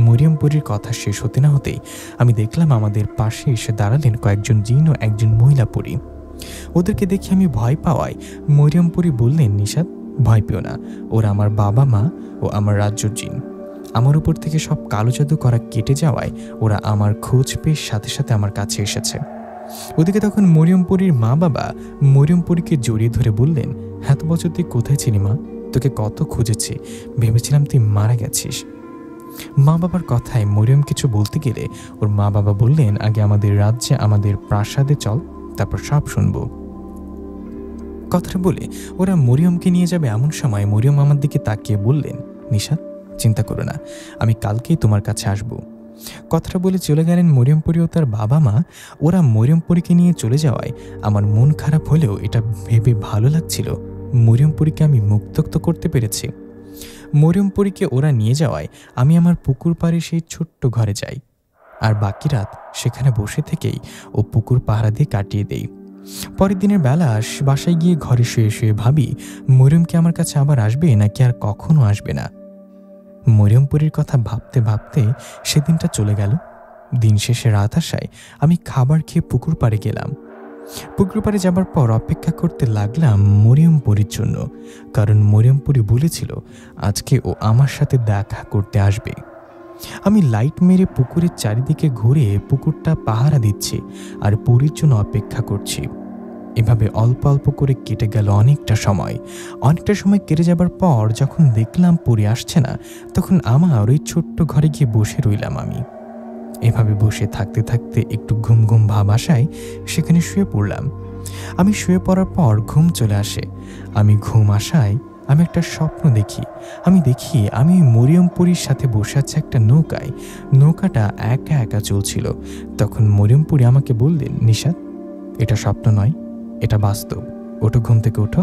মরিয়ম পরীর কথা শেষ হতে না হতেই আমি দেখলাম আমাদের পাশে এসে দাঁড়ালেন কয়েকজন জিন ও একজন মহিলা পরী। ওদেরকে দেখে আমি ভয় পাওয়ায় মরিয়ম পরী বললেন, নিশাত, ভয় পেও না, ওরা আমার বাবা মা ও আমার রাজ্যর জিন। আমার উপর থেকে সব কালো জাদু করা কেটে যাওয়ায় ওরা আমার খোঁজ পেয়ে সাথে সাথে আমার কাছে এসেছে। ওদিকে তখন মরিয়ম পরীর মা বাবা মরিয়ম পরীকে জড়িয়ে ধরে বললেন, এত বছর তুই কোথায় ছিলি মা? তোকে কত খুঁজেছি, ভেবেছিলাম তুই মারা গেছিস। মা বাবার কথায় মরিয়ম কিছু বলতে গেলে ওর মা বাবা বললেন, আগে আমাদের রাজ্যে আমাদের প্রাসাদে চল, তারপর সব শুনবো। কথাটা বলে ওরা মরিয়মকে নিয়ে যাবে এমন সময় মরিয়ম আমার দিকে তাকিয়ে বললেন, নিশাত, চিন্তা করো না, আমি কালকেই তোমার কাছে আসব। কথাটা বলে চলে গেলেন মরিয়ম পরী ও তার বাবা মা। ওরা মরিয়ম পরীকে নিয়ে চলে যাওয়ায় আমার মন খারাপ হলেও এটা ভেবে ভালো লাগছিল, মরিয়ম পরীকে আমি মুক্ত করতে পেরেছি। মরিয়ম পরীকে ওরা নিয়ে যাওয়ায় আমি আমার পুকুর পাড়ে সেই ছোট্ট ঘরে যাই আর বাকি রাত সেখানে বসে থেকেই ও পুকুর পাহারা দিয়ে কাটিয়ে দেই। পরের দিনের বেলা বাসায় গিয়ে ঘরে শুয়ে শুয়ে ভাবি, মরিয়ম কি আমার কাছে আবার আসবে নাকি আর কখনো আসবে না। মরিয়ম পরীর কথা ভাবতে ভাবতে সেদিনটা চলে গেল। দিন শেষে রাত আসায় আমি খাবার খেয়ে পুকুর পাড়ে গেলাম। পুকুর পাড়ে যাবার পর অপেক্ষা করতে লাগলাম মরিয়ম পরীর জন্য, কারণ মরিয়ম পরী বলেছিল আজকে ও আমার সাথে দেখা করতে আসবে। আমি লাইট মেরে পুকুরের চারিদিকে ঘুরে পুকুরটা পাহারা দিচ্ছি আর পরীর জন্য অপেক্ষা করছি। এভাবে অল্প অল্প করে কেটে গেল অনেকটা সময়। কেটে যাবার পর যখন দেখলাম পরী আসছে না, তখন আমার ওই ছোট্ট ঘরে গিয়ে বসে রইলাম। আমি এভাবে বসে থাকতে থাকতে একটু ঘুম ঘুম ভাব আসায় সেখানে শুয়ে পড়লাম। আমি শুয়ে পড়ার পর ঘুম চলে আসে। আমি ঘুম আসায় আমি একটা স্বপ্ন দেখি। আমি মরিয়ম পরীর সাথে বসে আছে একটা নৌকায়। নৌকাটা একা একা চলছিল। তখন মরিয়ম পরী আমাকে বললেন, নিশাত, এটা স্বপ্ন নয়, এটা বাস্তব, ওঠো, ঘুম থেকে ওঠো।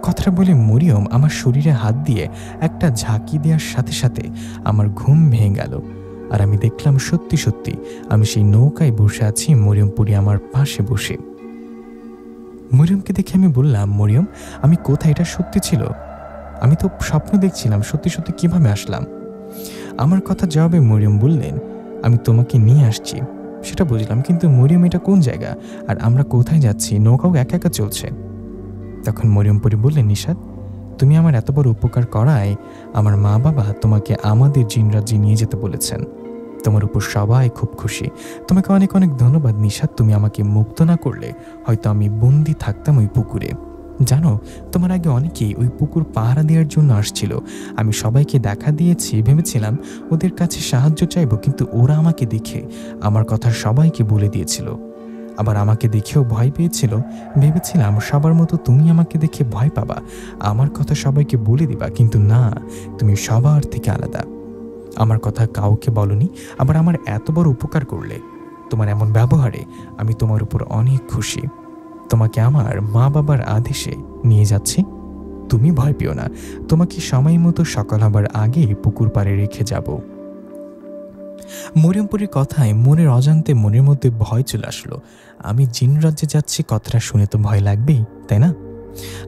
কথাটা বলে মরিয়ম আমার শরীরে হাত দিয়ে একটা ঝাঁকি দেওয়ার সাথে সাথে আমার ঘুম ভেঙে গেল আর আমি দেখলাম সত্যি সত্যি আমি সেই নৌকায় বসে আছি, মরিয়ম পরী আমার পাশে বসে। মরিয়মকে দেখে আমি বললাম, মরিয়ম, আমি কোথায়? এটা সত্যি ছিল? আমি তো স্বপ্ন দেখছিলাম, সত্যি সত্যি কিভাবে আসলাম? আমার কথা জবাবে মরিয়ম বললেন, আমি তোমাকে নিয়ে আসছি সেটা বুঝলাম, কিন্তু মরিয়ম, এটা কোন জায়গা আর আমরা কোথায় যাচ্ছি? নৌকাও একা একা চলছে। তখন মরিয়ম পরী বললেন, নিশাত, তুমি আমার এত বড় উপকার করায় আমার মা বাবা তোমাকে আমাদের জিন রাজ্যে নিয়ে যেতে বলেছেন। তোমার উপর সবাই খুব খুশি। তোমাকে অনেক অনেক ধন্যবাদ নিশাত। তুমি আমাকে মুক্ত না করলে হয়তো আমি বন্দি থাকতাম ওই পুকুরে। জানো, তোমার আগে অনেকেই ওই পুকুর পাহারা দেওয়ার জন্য আসছিল। আমি সবাইকে দেখা দিয়েছি, ভেবেছিলাম ওদের কাছে সাহায্য চাইব, কিন্তু ওরা আমাকে দেখে আমার কথা সবাইকে বলে দিয়েছিল। আবার আমাকে দেখেও ভয় পেয়েছিল। ভেবেছিলাম সবার মতো তুমি আমাকে দেখে ভয় পাবা, আমার কথা সবাইকে বলে দিবা, কিন্তু না, তুমি সবার থেকে আলাদা। আমার কথা কাউকে বলনি, আবার আমার এত বড় উপকার করলে। তোমার এমন ব্যবহারে আমি তোমার উপর অনেক খুশি। তোমাকে আমার মা বাবার আদেশে নিয়ে যাচ্ছি। তুমি ভয় পেও না, তোমাকে সময় মতো সকাল হবার আগে পুকুর পাড়ে রেখে যাব। মরিয়ম পরীর কথায় মনের অজান্তে মনের মধ্যে ভয় চলে আসলো। আমি জিন রাজ্যে যাচ্ছি, কথাটা শুনে তো ভয় লাগবেই, তাই না?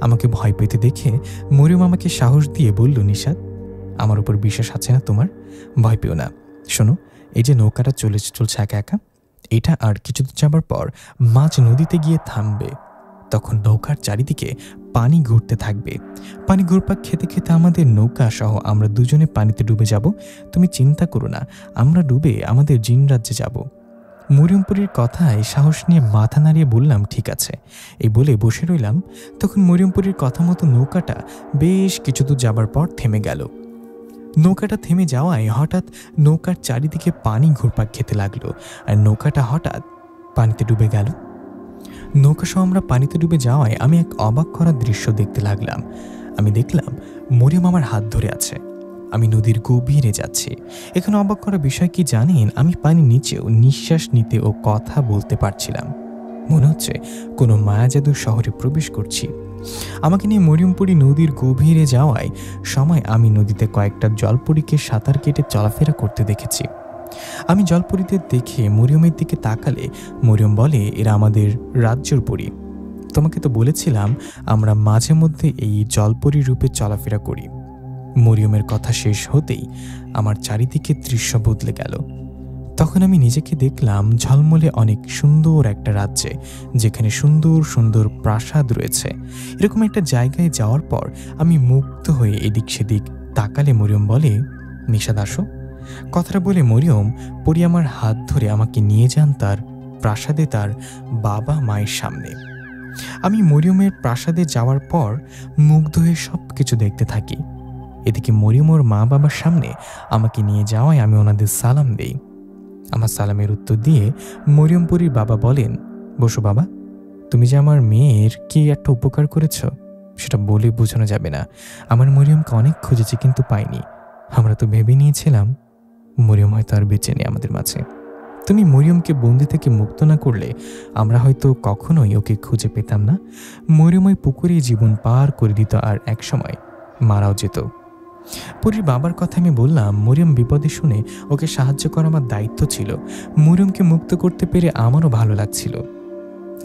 আমাকে ভয় পেতে দেখে মরিয়ম আমাকে সাহস দিয়ে বলল, নিশাত, আমার উপর বিশ্বাস আছে না তোমার? ভয় পেও না। শোনো, এই যে নৌকাটা চলছে একা একা, এটা আর কিছু দূর যাবার পর মাঝ নদীতে গিয়ে থামবে। তখন নৌকার চারিদিকে পানি ঘুরতে থাকবে। পানি ঘুরপাক খেতে খেতে আমাদের নৌকা সহ আমরা দুজনে পানিতে ডুবে যাব। তুমি চিন্তা করো না, আমরা ডুবে আমাদের জিন রাজ্যে যাব। মরিয়ম পরীর কথায় সাহস নিয়ে মাথা নাড়িয়ে বললাম, ঠিক আছে। এই বলে বসে রইলাম। তখন মরিয়ম পরীর কথা মতো নৌকাটা বেশ কিছু দূর যাবার পর থেমে গেল। নৌকাটা থেমে যাওয়ায় হঠাৎ নৌকার চারিদিকে পানি ঘুরপাক খেতে লাগলো আর নৌকাটা হঠাৎ পানিতে ডুবে গেল। নৌকা সহ আমরা পানিতে ডুবে যাওয়ায় আমি এক অবাক করা দৃশ্য দেখতে লাগলাম। আমি দেখলাম মরিয়ম আমার হাত ধরে আছে আমি নদীর গভীরে যাচ্ছি। এখানে অবাক করা বিষয় কি জানেন, আমি পানির নিচেও নিঃশ্বাস নিতে ও কথা বলতে পারছিলাম। মনে হচ্ছে কোনো মায়াজাদুর শহরে প্রবেশ করছি। আমাকে নিয়ে মরিয়মপুরী নদীর গভীরে যাওয়ায় সময় আমি নদীতে কয়েকটা জলপরীকে সাঁতার কেটে চলাফেরা করতে দেখেছি। আমি জলপরীদের দেখে মরিয়মের দিকে তাকালে মরিয়ম বলে, এরা আমাদের রাজ্যের পরী। তোমাকে তো বলেছিলাম আমরা মাঝে মধ্যে এই জলপরী রূপে চলাফেরা করি। মরিয়মের কথা শেষ হতেই আমার চারিদিকে দৃশ্য বদলে গেল। তখন আমি নিজেকে দেখলাম ঝলমলে অনেক সুন্দর একটা রাজ্যে, যেখানে সুন্দর সুন্দর প্রাসাদ রয়েছে। এরকম একটা জায়গায় যাওয়ার পর আমি মুগ্ধ হয়ে এদিক সেদিক তাকালে মরিয়ম বলে, নিশাদ আসো। কথাটা বলে মরিয়ম পরি আমার হাত ধরে আমাকে নিয়ে যান তার প্রাসাদে, তার বাবা মায়ের সামনে। আমি মরিয়মের প্রাসাদে যাওয়ার পর মুগ্ধ হয়ে সব কিছু দেখতে থাকি। এদিকে মরিয়ম ওর মা বাবার সামনে আমাকে নিয়ে যাওয়ায় আমি ওনাদের সালাম দেই। আমার সালামের উত্তর দিয়ে মরিয়মপুরীর বাবা বলেন, বসো বাবা, তুমি যে আমার মেয়ের কি একটা উপকার করেছ সেটা বলে বোঝানো যাবে না। আমার মরিয়মকে অনেক খুঁজেছি কিন্তু পাইনি। আমরা তো ভেবে নিয়েছিলাম মরিয়ম হয়তো আর বেঁচে নেই আমাদের মাঝে। তুমি মরিয়মকে বন্দি থেকে মুক্ত না করলে আমরা হয়তো কখনোই ওকে খুঁজে পেতাম না। মরিয়ম ওই পুকুরে জীবন পার করে দিত আর একসময় মারাও যেত। পরীর বাবার কথা আমি বললাম, মরিয়ম বিপদে শুনে ওকে সাহায্য করা আমার দায়িত্ব ছিল। মরিয়মকে মুক্ত করতে পেরে আমারও ভালো লাগছিল।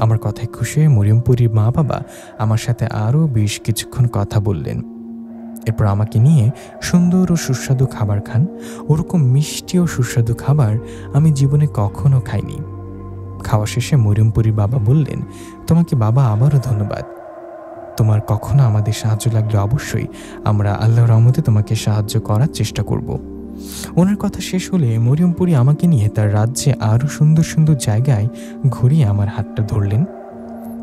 আমার কথায় খুশি হয়ে মরিয়মপুরীর মা বাবা আমার সাথে আরও বেশ কিছুক্ষণ কথা বললেন। এরপর আমাকে নিয়ে সুন্দর ও সুস্বাদু খাবার খান। ওরকম মিষ্টি ও সুস্বাদু খাবার আমি জীবনে কখনো খাইনি। খাওয়া শেষে মরিয়মপুরীর বাবা বললেন, তোমাকে বাবা আবারও ধন্যবাদ। তোমার কখনো আমাদের সাহায্য লাগলে অবশ্যই আমরা আল্লাহর রহমতে তোমাকে সাহায্য করার চেষ্টা করব। ওনার কথা শেষ হলে মরিয়মপুরী আমাকে নিয়ে তার রাজ্যে আরও সুন্দর সুন্দর জায়গায় ঘুরিয়ে আমার হাতটা ধরলেন।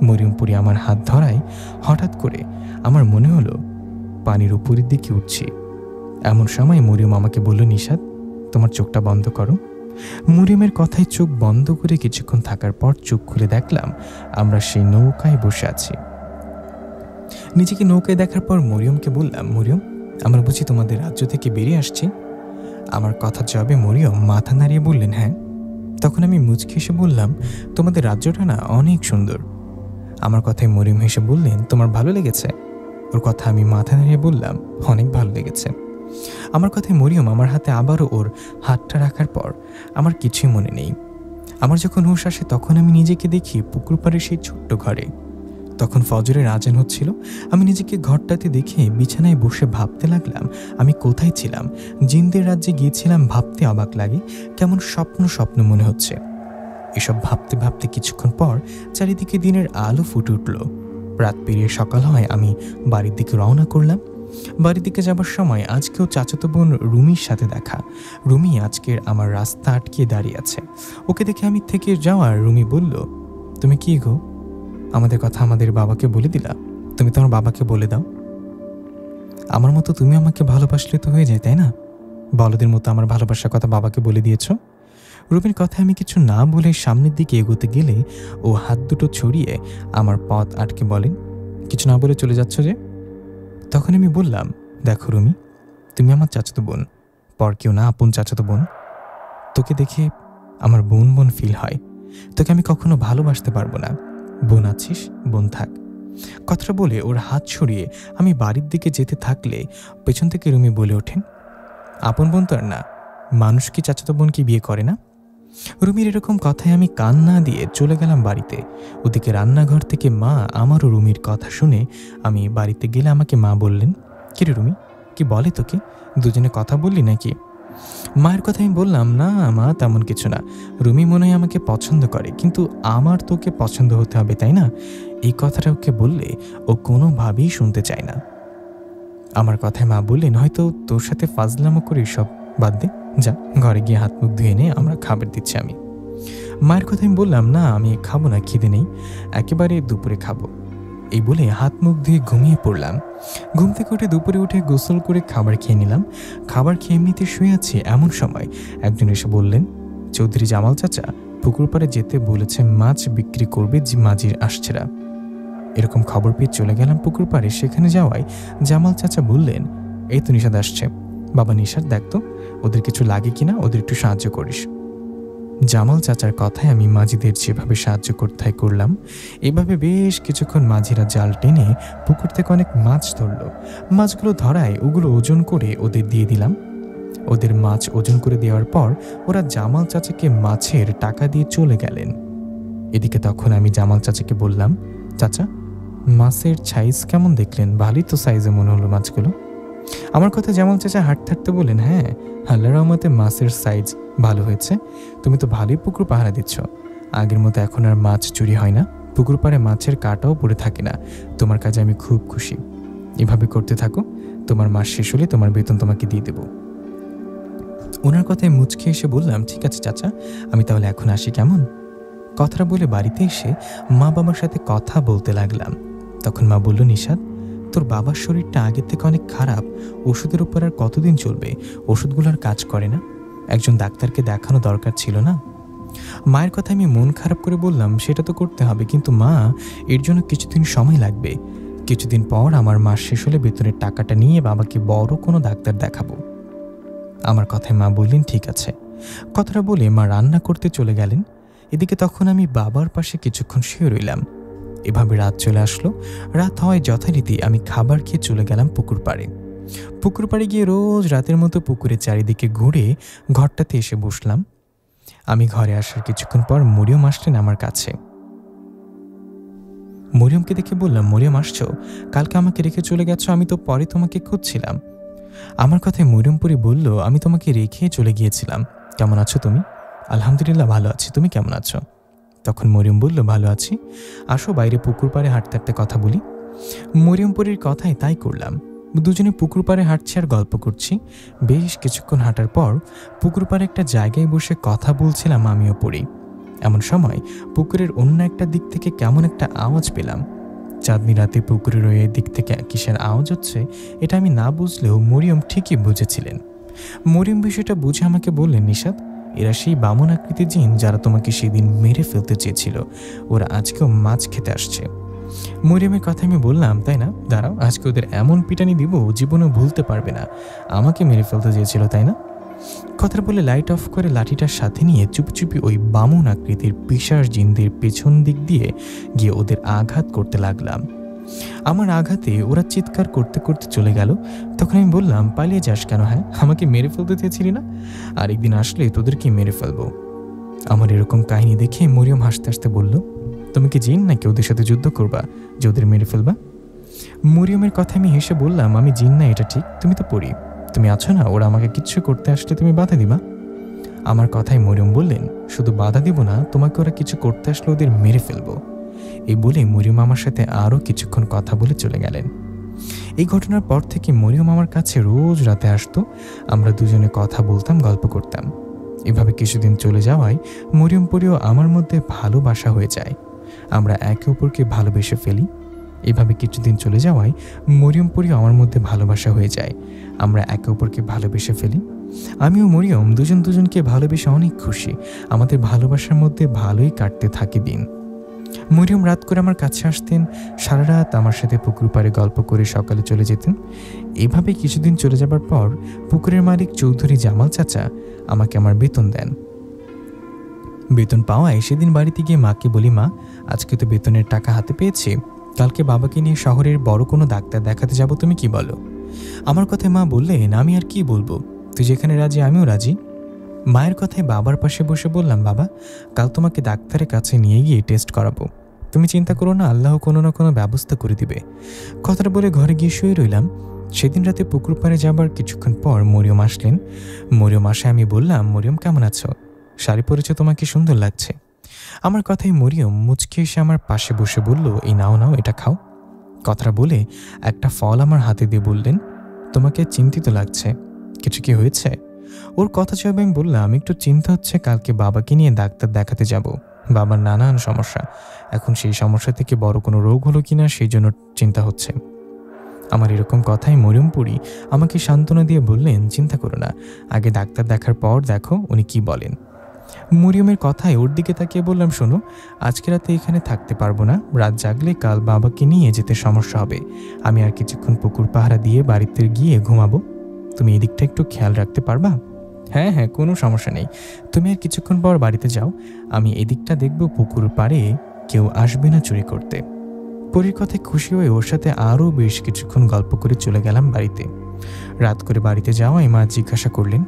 মরিয়মপুরী আমার হাত ধরায় হঠাৎ করে আমার মনে হলো পানির উপরের দিকে উঠছি। এমন সময় মরিয়ম আমাকে বলল, নিশাদ তোমার চোখটা বন্ধ করো। মরিয়মের কথায় চোখ বন্ধ করে কিছুক্ষণ থাকার পর চোখ খুলে দেখলাম আমরা সেই নৌকায় বসে আছি। নিজেকে নৌকায় দেখার পর মরিয়মকে বললাম, মরিয়ম আমরা বুঝি তোমাদের রাজ্য থেকে বেরিয়ে আসছি? আমার কথা জবাবে মরিয়ম মাথা নাড়িয়ে বললেন, হ্যাঁ। তখন আমি মুচকি হেসে বললাম, তোমাদের রাজ্যটা না অনেক সুন্দর। আমার কথায় মরিয়ম হেসে বললেন, তোমার ভালো লেগেছে? ওর কথা আমি মাথা নাড়িয়ে বললাম, অনেক ভালো লেগেছে। আমার কথায় মরিয়ম আমার হাতে আবারও ওর হাতটা রাখার পর আমার কিছুই মনে নেই। আমার যখন হুঁশ আসে তখন আমি নিজেকে দেখি পুকুর পাড়ে সেই ছোট্ট ঘরে। তখন ফজরের আজান হচ্ছিল। আমি নিজেকে ঘরটাতে দেখে বিছানায় বসে ভাবতে লাগলাম আমি কোথায় ছিলাম। জিনদের রাজ্যে গিয়েছিলাম ভাবতে অবাক লাগে, কেমন স্বপ্ন স্বপ্ন মনে হচ্ছে। এসব ভাবতে ভাবতে কিছুক্ষণ পর চারিদিকে দিনের আলো ফুটে উঠল। রাত পেরিয়ে সকাল হয় আমি বাড়ির দিকে রওনা করলাম। বাড়ির দিকে যাবার সময় আজকেও চাচাতো বোন রুমির সাথে দেখা। রুমি আজকের আমার রাস্তা আটকিয়ে দাঁড়িয়ে আছে। ওকে দেখে আমি থেকে যাওয়ার রুমি বলল, তুমি কি গো আমাদের কথা আমাদের বাবাকে বলে দিলা? তুমি তোমার বাবাকে বলে দাও। আমার মতো তুমি আমাকে ভালোবাসলে তো হয়ে যায়, তাই না? বলদের মতো আমার ভালোবাসার কথা বাবাকে বলে দিয়েছ। রুমির কথায় আমি কিছু না বলে সামনের দিকে এগোতে গেলে ও হাত দুটো ছড়িয়ে আমার পথ আটকে বলেন, কিছু না বলে চলে যাচ্ছ যে? তখন আমি বললাম, দেখো রুমি, তুমি আমার চাচাতো বোন, পর কেউ না, আপন চাচাতো বোন। তোকে দেখে আমার বোন বোন ফিল হয়। তোকে আমি কখনো ভালোবাসতে পারবো না। বোন আছিস, বোন থাক। কথাটা বলে ওর হাত ছড়িয়ে আমি বাড়ির দিকে যেতে থাকলে পেছন থেকে রুমি বলে ওঠেন, আপন বোন তো আর না, মানুষ কি চাচাতো বোনকে বিয়ে করে না? রুমির এরকম কথায় আমি কান না দিয়ে চলে গেলাম বাড়িতে। ওদিকে রান্নাঘর থেকে মা আমারও রুমির কথা শুনে আমি বাড়িতে গেলে আমাকে মা বললেন, কিরে রুমি, কি বলে তোকে? দুজনে কথা বললি নাকি? মায়ের কথা আমি বললাম, না মা, তেমন কিছু না। রুমি মনে হয় আমাকে পছন্দ করে, কিন্তু আমার তোকে পছন্দ হতে হবে, তাই না? এই কথাটা ওকে বললে ও কোনোভাবেই শুনতে চায় না। আমার কথায় মা বললেন, হয়তো তোর সাথে ফাজলামো করে সব বাদ দে, যা ঘরে গিয়ে হাত মুখ ধুয়ে নে, আমরা খাবার দিচ্ছি। আমি মায়ের কথা আমি বললাম, না আমি খাবো না, খিদে নেই, একেবারে দুপুরে খাবো। এই বলে হাত মুখ ধুয়ে ঘুমিয়ে পড়লাম। ঘুম থেকে উঠে দুপুরে উঠে গোসল করে খাবার খেয়ে নিলাম। খাবার খেয়ে এমনিতে শুয়ে আছি, এমন সময় একজন এসে বললেন, চৌধুরী জামাল চাচা পুকুর পাড়ে যেতে বলেছে, মাছ বিক্রি করবে, মাঝির আসছেরা। এরকম খবর পেয়ে চলে গেলাম পুকুর পাড়ে। সেখানে যাওয়ায় জামাল চাচা বললেন, এই তো নিশাদ আসছে, বাবা নিশাত, দেখ তো ওদের কিছু লাগে কিনা, ওদের একটু সাহায্য করিস। জামাল চাচার কথায় আমি মাঝিদের যেভাবে সাহায্য করতে করলাম। এভাবে বেশ কিছুক্ষণ মাঝিরা জাল টেনে পুকুর থেকে অনেক মাছ ধরল। মাছগুলো ধরায় ওগুলো ওজন করে ওদের দিয়ে দিলাম। ওদের মাছ ওজন করে দেওয়ার পর ওরা জামাল চাচাকে মাছের টাকা দিয়ে চলে গেলেন। এদিকে তখন আমি জামাল চাচাকে বললাম, চাচা মাছের সাইজ কেমন দেখলেন? ভালোই তো সাইজে মনে হলো মাছগুলো। আমার কথা জামাল চাচা হাঁটতে হাঁটতে বললেন, হ্যাঁ আল্লাহর রহমতে মাছের সাইজ ভালো হয়েছে। তুমি তো ভালোই পুকুর পাহারা দিচ্ছ। আগের মতো এখন আর মাছ চুরি হয় না, পুকুর পাড়ে মাছের কাঁটাও পড়ে থাকে না। তোমার কাজে আমি খুব খুশি। এভাবে করতে থাকো, তোমার মাস শেষ হলে তোমার বেতন তোমাকে দিয়ে দেব। ওনার কথায় মুচকে এসে বললাম, ঠিক আছে চাচা, আমি তাহলে এখন আসি কেমন? কথাটা বলে বাড়িতে এসে মা বাবার সাথে কথা বলতে লাগলাম। তখন মা বলল, নিশাত তোর বাবার শরীরটা আগের থেকে অনেক খারাপ, ওষুধের উপর আর কতদিন চলবে? ওষুধগুলো আর কাজ করে না, একজন ডাক্তারকে দেখানো দরকার ছিল না? মায়ের কথা আমি মন খারাপ করে বললাম, সেটা তো করতে হবে, কিন্তু মা এর জন্য কিছুদিন সময় লাগবে। কিছুদিন পর আমার মাস শেষ হলে বেতনের টাকাটা নিয়ে বাবাকে বড় কোনো ডাক্তার দেখাবো। আমার কথায় মা বললেন, ঠিক আছে। কথাটা বলে মা রান্না করতে চলে গেলেন। এদিকে তখন আমি বাবার পাশে কিছুক্ষণ শুয়ে রইলাম। এভাবে রাত চলে আসলো। রাত হওয়ায় যথারীতি আমি খাবার খেয়ে চলে গেলাম পুকুর পাড়ে। পুকুর পাড়ে গিয়ে রোজ রাতের মতো পুকুরের চারিদিকে ঘুরে ঘরটাতে এসে বসলাম। আমি ঘরে আসার কিছুক্ষণ পর মরিয়ম আসলেন আমার কাছে। মরিয়মকে দেখে বললাম, মরিয়ম আসছো? কালকে আমাকে রেখে চলে গেছো, আমি তো পরে তোমাকে খুঁজছিলাম। আমার কথায় মরিয়মপুরি বলল, আমি তোমাকে রেখে চলে গিয়েছিলাম। কেমন আছো তুমি? আলহামদুলিল্লাহ ভালো আছি, তুমি কেমন আছো? তখন মরিয়ম বলল, ভালো আছি, আসো বাইরে পুকুর পাড়ে হাঁটতে হাঁটতে কথা বলি। মরিয়মপুরীর কথায় তাই করলাম। দুজনে পুকুর পাড়ে হাঁটছি আর গল্প করছি। বেশ কিছুক্ষণ হাঁটার পর পুকুর পাড়ে একটা জায়গায় বসে কথা বলছিলাম আমিও পড়ি। এমন সময় পুকুরের অন্য একটা দিক থেকে কেমন একটা আওয়াজ পেলাম। চাঁদনি রাতে পুকুরের ওই দিক থেকে কিসের আওয়াজ হচ্ছে এটা আমি না বুঝলেও মরিয়ম ঠিকই বুঝেছিলেন। মরিয়ম বিষয়টা বুঝে আমাকে বললেন, নিশাত এরা সেই বামন আকৃতির জিন যারা তোমাকে সেদিন মেরে ফেলতে চেয়েছিল, ওরা আজকেও মাছ খেতে আসছে। মরিয়মের কথা আমি বললাম, তাই না? দাঁড়াও, আজকে ওদের এমন পিটানি দিব জীবনেও ভুলতে পারবে না। আমাকে মেরে ফেলতে চেয়েছিল, তাই না? কথাটা বলে লাইট অফ করে লাঠিটার সাথে নিয়ে চুপচুপি ওই বামন আকৃতির পিশাচ জিনদের পেছন দিক দিয়ে গিয়ে ওদের আঘাত করতে লাগলাম। আমার আঘাতে ওরা চিৎকার করতে করতে চলে গেল। তখন আমি বললাম, পালিয়ে যাস কেন? হ্যাঁ, আমাকে মেরে ফেলতে চেয়েছিলি না? আর একদিন আসলে তোদেরকে মেরে ফেলবো। আমার এরকম কাহিনী দেখে মরিয়ম হাসতে হাসতে বলল, তুমি কি জিন নাকি ওদের সাথে যুদ্ধ করবা যে ওদের মেরে ফেলবা? মরিয়মের কথা আমি হেসে বললাম, আমি জিন না এটা ঠিক, তুমি তো পড়ি, তুমি আছো না, ওরা আমাকে কিচ্ছু করতে আসলে তুমি বাধা দিবা। আমার কথায় মরিয়ম বললেন, শুধু বাধা দিব না, তোমাকে ওরা কিছু করতে আসলে ওদের মেরে ফেলবো। এই বলে মরিয়ম আমার সাথে আরও কিছুক্ষণ কথা বলে চলে গেলেন। এই ঘটনার পর থেকে মরিয়ম আমার কাছে রোজ রাতে আসতো। আমরা দুজনে কথা বলতাম, গল্প করতাম। এভাবে কিছুদিন চলে যাওয়ায় মরিয়মপুরীও আমার মধ্যে ভালোবাসা হয়ে যায়। আমরা একে অপরকে ভালোবেসে ফেলি। এভাবে কিছুদিন চলে যাওয়ায় মরিয়মপুরীও আমার মধ্যে ভালোবাসা হয়ে যায়। আমরা একে অপরকে ভালোবেসে ফেলি। আমিও মরিয়ম দুজন দুজনকে ভালোবেসে অনেক খুশি। আমাদের ভালোবাসার মধ্যে ভালোই কাটতে থাকে দিন। মরিয়ম রাত করে আমার কাছে আসতেন, সারা রাত আমার সাথে পুকুর পাড়ে গল্প করে সকালে চলে যেতেন। এভাবে কিছুদিন চলে যাবার পর পুকুরের মালিক চৌধুরী জামাল চাচা আমাকে আমার বেতন দেন। বেতন পাওয়ায় সেদিন বাড়িতে গিয়ে মাকে বলি, মা আজকে তো বেতনের টাকা হাতে পেয়েছি, কালকে বাবাকে নিয়ে শহরের বড় কোনো ডাক্তার দেখাতে যাব, তুমি কি বলো? আমার কথায় মা বললেন, আমি আর কি বলবো, তুই যেখানে রাজি আমিও রাজি। মায়ের কথায় বাবার পাশে বসে বললাম, বাবা কাল তোমাকে ডাক্তারের কাছে নিয়ে গিয়ে টেস্ট করাবো, তুমি চিন্তা করো না, আল্লাহ কোনো না কোনো ব্যবস্থা করে দিবে। কথাটা বলে ঘরে গিয়ে শুয়ে রইলাম। সেদিন রাতে পুকুর পাড়ে যাবার কিছুক্ষণ পর মরিয়ম আসলেন। মরিয়ম আসায় আমি বললাম, মরিয়ম কেমন আছো? শাড়ি পরেছো, তোমাকে সুন্দর লাগছে। আমার কথায় মরিয়ম মুচকে এসে আমার পাশে বসে বলল, এই নাও নাও, এটা খাও। কথাটা বলে একটা ফল আমার হাতে দিয়ে বললেন, তোমাকে চিন্তিত লাগছে, কিছু কি হয়েছে? ওর কথা জবাবে আমি বললাম, একটু চিন্তা হচ্ছে, কালকে বাবাকে নিয়ে ডাক্তার দেখাতে যাব, বাবার নানান সমস্যা, এখন সেই সমস্যা থেকে বড় কোনো রোগ হলো কিনা সেই জন্য চিন্তা হচ্ছে। আমার এরকম কথাই মরিয়মপুরী আমাকে সান্ত্বনা দিয়ে বললেন, চিন্তা করো না, আগে ডাক্তার দেখার পর দেখো উনি কি বলেন। মরিয়মের কথায় ওর দিকে তাকিয়ে বললাম, শোনো আজকে রাতে এখানে থাকতে পারবো না, রাত জাগলে কাল বাবাকে নিয়ে যেতে সমস্যা হবে, আমি আর কিছুক্ষণ পুকুর পাহারা দিয়ে বাড়িতে গিয়ে ঘুমাবো। তুমি এদিকটা একটু খেয়াল রাখতে পারবা? হ্যাঁ হ্যাঁ, কোনো সমস্যা নেই, তুমি আর কিছুক্ষণ পর বাড়িতে যাও, আমি এদিকটা দেখব পুকুর পাড়ে কেউ আসবে না চুরি করতে। পরীর কথায় খুশি হয়ে ওর সাথে আরও বেশ কিছুক্ষণ গল্প করে চলে গেলাম বাড়িতে। রাত করে বাড়িতে যাওয়ায় মা জিজ্ঞাসা করলেন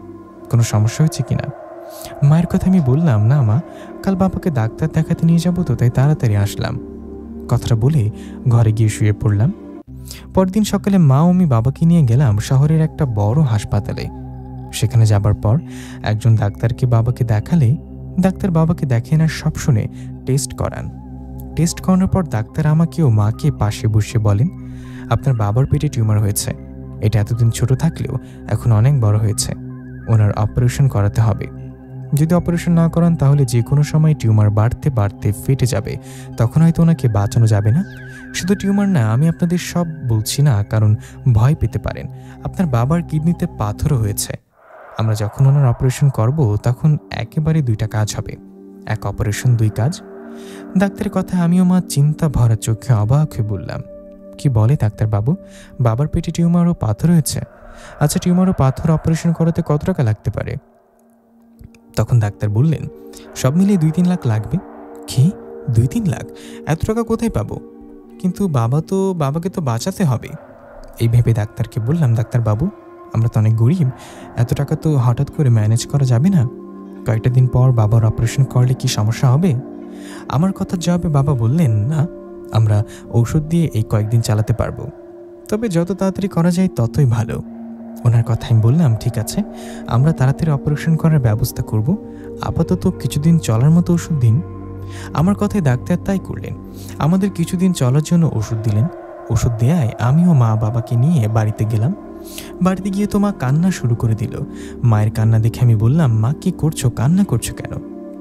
কোনো সমস্যা হয়েছে কিনা। মায়ের কথা আমি বললাম, না মা, কাল বাবাকে ডাক্তার দেখাতে নিয়ে যাবো তো, তাই তাড়াতাড়ি আসলাম। কথাটা বলে ঘরে গিয়ে শুয়ে পড়লাম। পরদিন সকালে মা ও আমি বাবাকে নিয়ে গেলাম শহরের একটা বড় হাসপাতালে। সেখানে যাবার পর একজন ডাক্তারকে বাবাকে দেখালে ডাক্তার বাবাকে দেখেন আর সব শুনে টেস্ট করান। টেস্ট করানোর পর ডাক্তার আমাকে ও মাকে পাশে বসে বলেন, আপনার বাবার পেটে টিউমার হয়েছে, এটা এতদিন ছোট থাকলেও এখন অনেক বড় হয়েছে, ওনার অপারেশন করাতে হবে। যদি অপারেশন না করান তাহলে যে কোনো সময় টিউমার বাড়তে বাড়তে ফেটে যাবে, তখন হয়তো ওনাকে বাঁচানো যাবে না। শুধু টিউমার না, আমি আপনাদের সব বলছি না কারণ ভয় পেতে পারেন, আপনার বাবার কিডনিতে পাথরও হয়েছে। আমরা যখন ওনার অপারেশন করব তখন একেবারে দুইটা কাজ হবে, এক অপারেশন দুই কাজ। ডাক্তারের কথা আমিও মা চিন্তা ভরা চোখে অবাক হয়ে বললাম, কি বলে ডাক্তারবাবু, বাবার পেটে টিউমার ও পাথর হয়েছে? আচ্ছা, টিউমার ও পাথর অপারেশন করাতে কত টাকা লাগতে পারে? তখন ডাক্তার বললেন, সব মিলিয়ে 2-3 লাখ লাগবে। কি 2-3 লাখ? এত টাকা কোথায় পাবো? কিন্তু বাবাকে তো বাঁচাতে হবে। এই ভেবে ডাক্তারকে বললাম, ডাক্তারবাবু, আমরা তো অনেক গরিব, এত টাকা তো হঠাৎ করে ম্যানেজ করা যাবে না, কয়েকটা দিন পর বাবার অপারেশন করলে কি সমস্যা হবে? আমার কথার জবাবে বাবা বললেন, না, আমরা ঔষধ দিয়ে এই কয়েকদিন চালাতে পারবো, তবে যত তাড়াতাড়ি করা যায় ততই ভালো। ওনার কথা আমি বললাম, ঠিক আছে, আমরা তাড়াতাড়ি অপারেশন করার ব্যবস্থা করব, আপাতত কিছুদিন চলার মতো ওষুধ দিন। আমার কথায় ডাক্তার তাই করলেন, আমাদের কিছুদিন চলার জন্য ওষুধ দিলেন। ওষুধ দেয়ায় আমি ও মা বাবাকে নিয়ে বাড়িতে গেলাম। বাড়িতে গিয়ে তো মা কান্না শুরু করে দিল। মায়ের কান্না দেখে আমি বললাম, মা কি করছো, কান্না করছো কেন?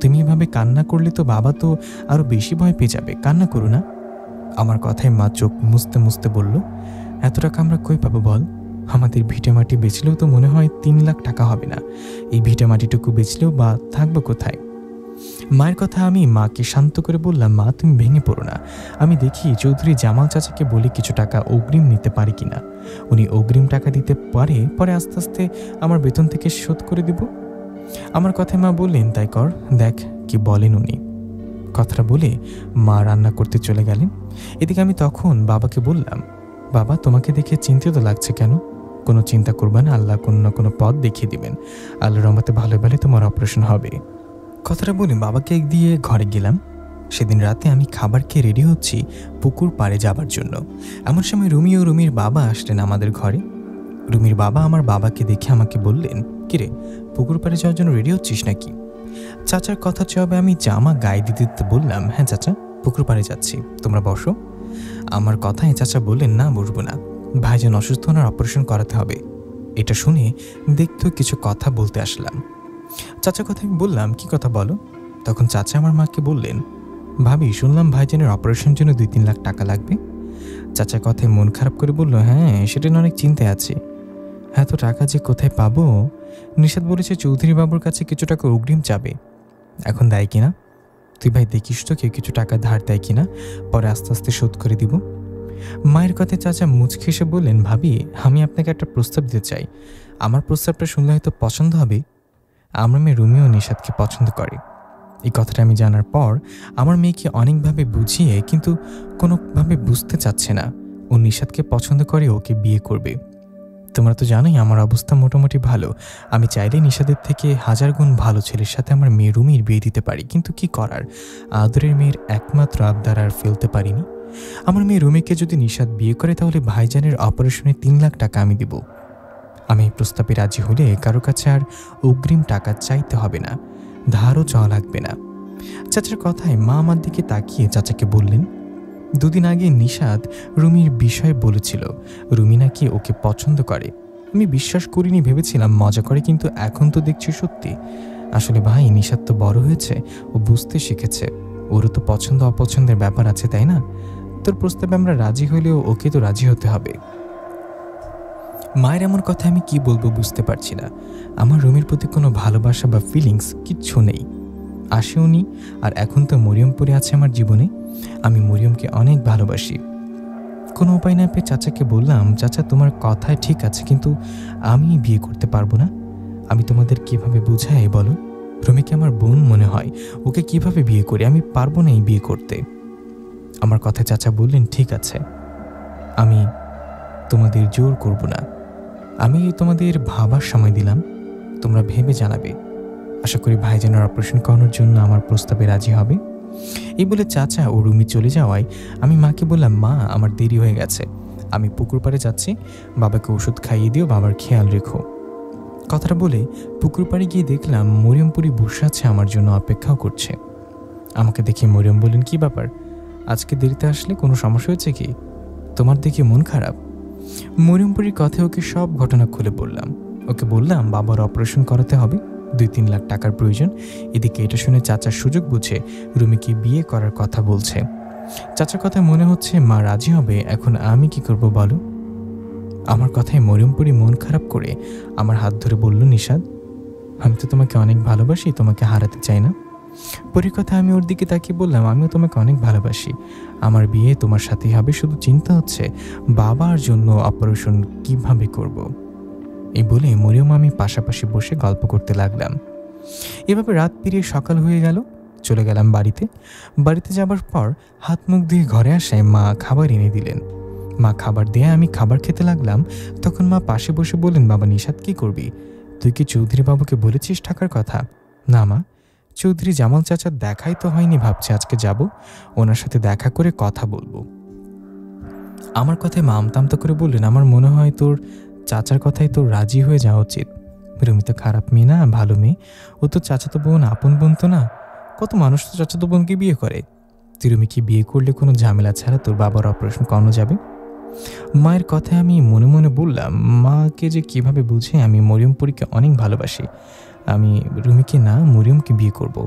তুমি এভাবে কান্না করলে তো বাবা তো আরো বেশি ভয় পেয়ে যাবে, কান্না করো না। আমার কথায় মা চোখ মুছতে মুছতে বলল, এত টাকা আমরা কই পাবো বল? আমাদের ভিটেমাটি বেচলেও তো মনে হয় 3 লাখ টাকা হবে না, এই ভিটেমাটিটুকু বেচলেও বা থাকবো কোথায়? মায়ের কথা আমি মাকে শান্ত করে বললাম, মা তুমি ভেঙে পড়ো না, আমি দেখি চৌধুরী জামাল চাচাকে বলি কিছু টাকা অগ্রিম নিতে পারি কিনা, উনি অগ্রিম টাকা দিতে পারে, পরে আস্তে আস্তে আমার বেতন থেকে শোধ করে দেব। আমার কথায় মা বললেন, তাই কর, দেখ কি বলেন উনি। কথাটা বলে মা রান্না করতে চলে গেলেন। এদিকে আমি তখন বাবাকে বললাম, বাবা তোমাকে দেখে চিন্তিত লাগছে কেন? কোনো চিন্তা করবে না, আল্লাহ কোনো না কোনো পথ দেখিয়ে দিবেন, আল্লাহর রহমতে ভালো ভালো তোমার অপারেশন হবে। কথাটা বলে বাবাকে দিয়ে ঘরে গেলাম। সেদিন রাতে আমি খাবার খেয়ে রেডি হচ্ছি পুকুর পাড়ে যাবার জন্য। এমন সময় রুমি ও রুমির বাবা আসলেন আমাদের ঘরে। রুমির বাবা আমার বাবাকে দেখে আমাকে বললেন, কিরে, পুকুর পাড়ে যাওয়ার জন্য রেডি হচ্ছিস নাকি? চাচার কথা জবাবে আমি জামা গায়ে দিতে দিতে বললাম, হ্যাঁ চাচা, পুকুর পাড়ে যাচ্ছি, তোমরা বসো। আমার কথায় চাচা বললেন, না বসবো না, ভাইজান অসুস্থ, ওনার অপারেশন করাতে হবে। এটা শুনে দেখতেও কিছু কথা বলতে আসলাম। চাচার কথা আমি বললাম, কি কথা বলো? তখন চাচা আমার মাকে বললেন, ভাবি, শুনলাম ভাইজানের অপারেশনের জন্য 2-3 লাখ টাকা লাগবে। চাচার কথায় মন খারাপ করে বলল, হ্যাঁ সেটা নিয়ে অনেক চিন্তায় আছে, এত টাকা যে কোথায় পাবো? নিশাদ বলেছে চৌধুরী বাবুর কাছে কিছু টাকা অগ্রিম চাবে, এখন দেয় কিনা? তুই ভাই দেখিস তো কেউ কিছু টাকা ধার দেয় কিনা, পরে আস্তে আস্তে শোধ করে দিব। মায়ের কথায় চাচা মুচকি এসে বললেন, ভাবি, আমি আপনাকে একটা প্রস্তাব দিতে চাই, আমার প্রস্তাবটা শুনলে হয়তো পছন্দ হবে। আমার মেয়ে রুমিও নিশাদকে পছন্দ করে। এই কথাটা আমি জানার পর আমার মেয়েকে অনেকভাবে বুঝিয়ে কিন্তু কোনোভাবে বুঝতে চাচ্ছে না, ও নিশাদকে পছন্দ করে ওকে বিয়ে করবে। তোমরা তো জানোই আমার অবস্থা মোটামুটি ভালো, আমি চাইলে নিশাদের থেকে 1000 গুণ ভালো ছেলের সাথে আমার মেয়ে রুমির বিয়ে দিতে পারি, কিন্তু কি করার, আদরের মেয়ের একমাত্র আবদার আর ফেলতে পারিনি। আমার মেয়ে রুমিকে যদি নিশাদ বিয়ে করে তাহলে ভাইজানের অপারেশনে 3 লাখ টাকা আমি দিব। আমি এই প্রস্তাবে রাজি হলে কারো কাছে আর অগ্রিম টাকা চাইতে হবে না, ধারও চাওয়া লাগবে না। চাচার কথায় মা আমার দিকে তাকিয়ে চাচাকে বললেন, 2 দিন আগে নিশাদ রুমির বিষয়ে বলেছিল রুমি নাকি ওকে পছন্দ করে। আমি বিশ্বাস করিনি, ভেবেছিলাম মজা করে, কিন্তু এখন তো দেখছি সত্যি। আসলে ভাই, নিশাদ তো বড় হয়েছে, ও বুঝতে শিখেছে, ওরও তো পছন্দ অপছন্দের ব্যাপার আছে, তাই না? তোর প্রস্তাবে আমরা রাজি হলেও ওকে তো রাজি হতে হবে। মায়ের এমন কথা আমি কি বলবো বুঝতে পারছি না। আমার রুমির প্রতি কোনো ভালোবাসা বা ফিলিংস কিচ্ছু নেই, আসেওনি, আর এখন তো মরিয়ম পড়ে আছে আমার জীবনে। আমি মরিয়মকে অনেক ভালোবাসি। কোনো উপায় না পেয়ে চাচাকে বললাম, চাচা তোমার কথায় ঠিক আছে, কিন্তু আমি বিয়ে করতে পারবো না। আমি তোমাদের কিভাবে বুঝাই বলো? রুমিকে আমার বোন মনে হয়, ওকে কিভাবে বিয়ে করি? আমি পারবো না এই বিয়ে করতে। আমার কথায় চাচা বললেন, ঠিক আছে, আমি তোমাদের জোর করব না, আমি তোমাদের ভাবার সময় দিলাম, তোমরা ভেবে জানাবে। আশা করি ভাইজানের অপারেশন করানোর জন্য আমার প্রস্তাবে রাজি হবে। এই বলে চাচা ও রুমি চলে যাওয়ায় আমি মাকে বললাম, মা আমার দেরি হয়ে গেছে, আমি পুকুর পাড়ে যাচ্ছি, বাবাকে ওষুধ খাইয়ে দিও, বাবার খেয়াল রেখো। কথাটা বলে পুকুর পাড়ে গিয়ে দেখলাম মরিয়মপুরি বসে আছে, আমার জন্য অপেক্ষাও করছে। আমাকে দেখে মরিয়ম বললেন, কি ব্যাপার, আজকে দেরিতে আসলে? কোনো সমস্যা হয়েছে কি? তোমার দেখে মন খারাপ? মরিয়মপুরীর কথায় ওকে সব ঘটনা খুলে বললাম। ওকে বললাম বাবার অপারেশন করাতে হবে, 2-3 লাখ টাকার প্রয়োজন। এদিকে এটা শুনে চাচার সুযোগ বুঝে রুমিকে বিয়ে করার কথা বলছে। চাচার কথায় মনে হচ্ছে মা রাজি হবে। এখন আমি কি করব বলো? আমার কথায় মরিয়মপুরী মন খারাপ করে আমার হাত ধরে বলল, নিশাদ, আমি তো তোমাকে অনেক ভালোবাসি, তোমাকে হারাতে চাই না। পরীর কথা আমি ওর দিকে তাকিয়ে বললাম, আমিও তোমাকে অনেক ভালোবাসি, আমার বিয়ে তোমার সাথেই হবে, শুধু চিন্তা হচ্ছে বাবার জন্য অপারেশন কিভাবে করব। এই বলে মরিয়ম আমি পাশাপাশি বসে গল্প করতে লাগলাম। এভাবে রাত পেরিয়ে সকাল হয়ে গেল। চলে গেলাম বাড়িতে। বাড়িতে যাবার পর হাত মুখ ধুয়ে ঘরে আসায় মা খাবার এনে দিলেন। মা খাবার দিয়ে আমি খাবার খেতে লাগলাম। তখন মা পাশে বসে বললেন, বাবা নিশাদ, কি করবি? তুই কি চৌধুরী বাবুকে বলেছিস টাকার কথা? না মা, চৌধুরী জামাল চাচার দেখাই তো হয়নি, ভাবছি আজকে যাব, ওনার সাথে দেখা করে কথা বলবো। আমার কথায় মা আমতামতা করে বললেন, আমার মনে হয় তোর চাচার কথাই তোর রাজি হয়ে যাওয়া উচিত। রুমি তো খারাপ মেয়ে না, ভালো মেয়ে, ও তো চাচাতো বোন, আপন বোন তো না? কত মানুষ তো চাচাতো বোনকে বিয়ে করে। তুই রুমিকে বিয়ে করলে কোনো ঝামেলা ছাড়া তোর বাবার অপারেশন করানো যাবে। মায়ের কথায় আমি মনে মনে বললাম, মাকে যে কিভাবে বুঝে আমি মরিয়মপুরীকে অনেক ভালোবাসি, আমি রুমিকে না মরিয়মকে বিয়ে করব।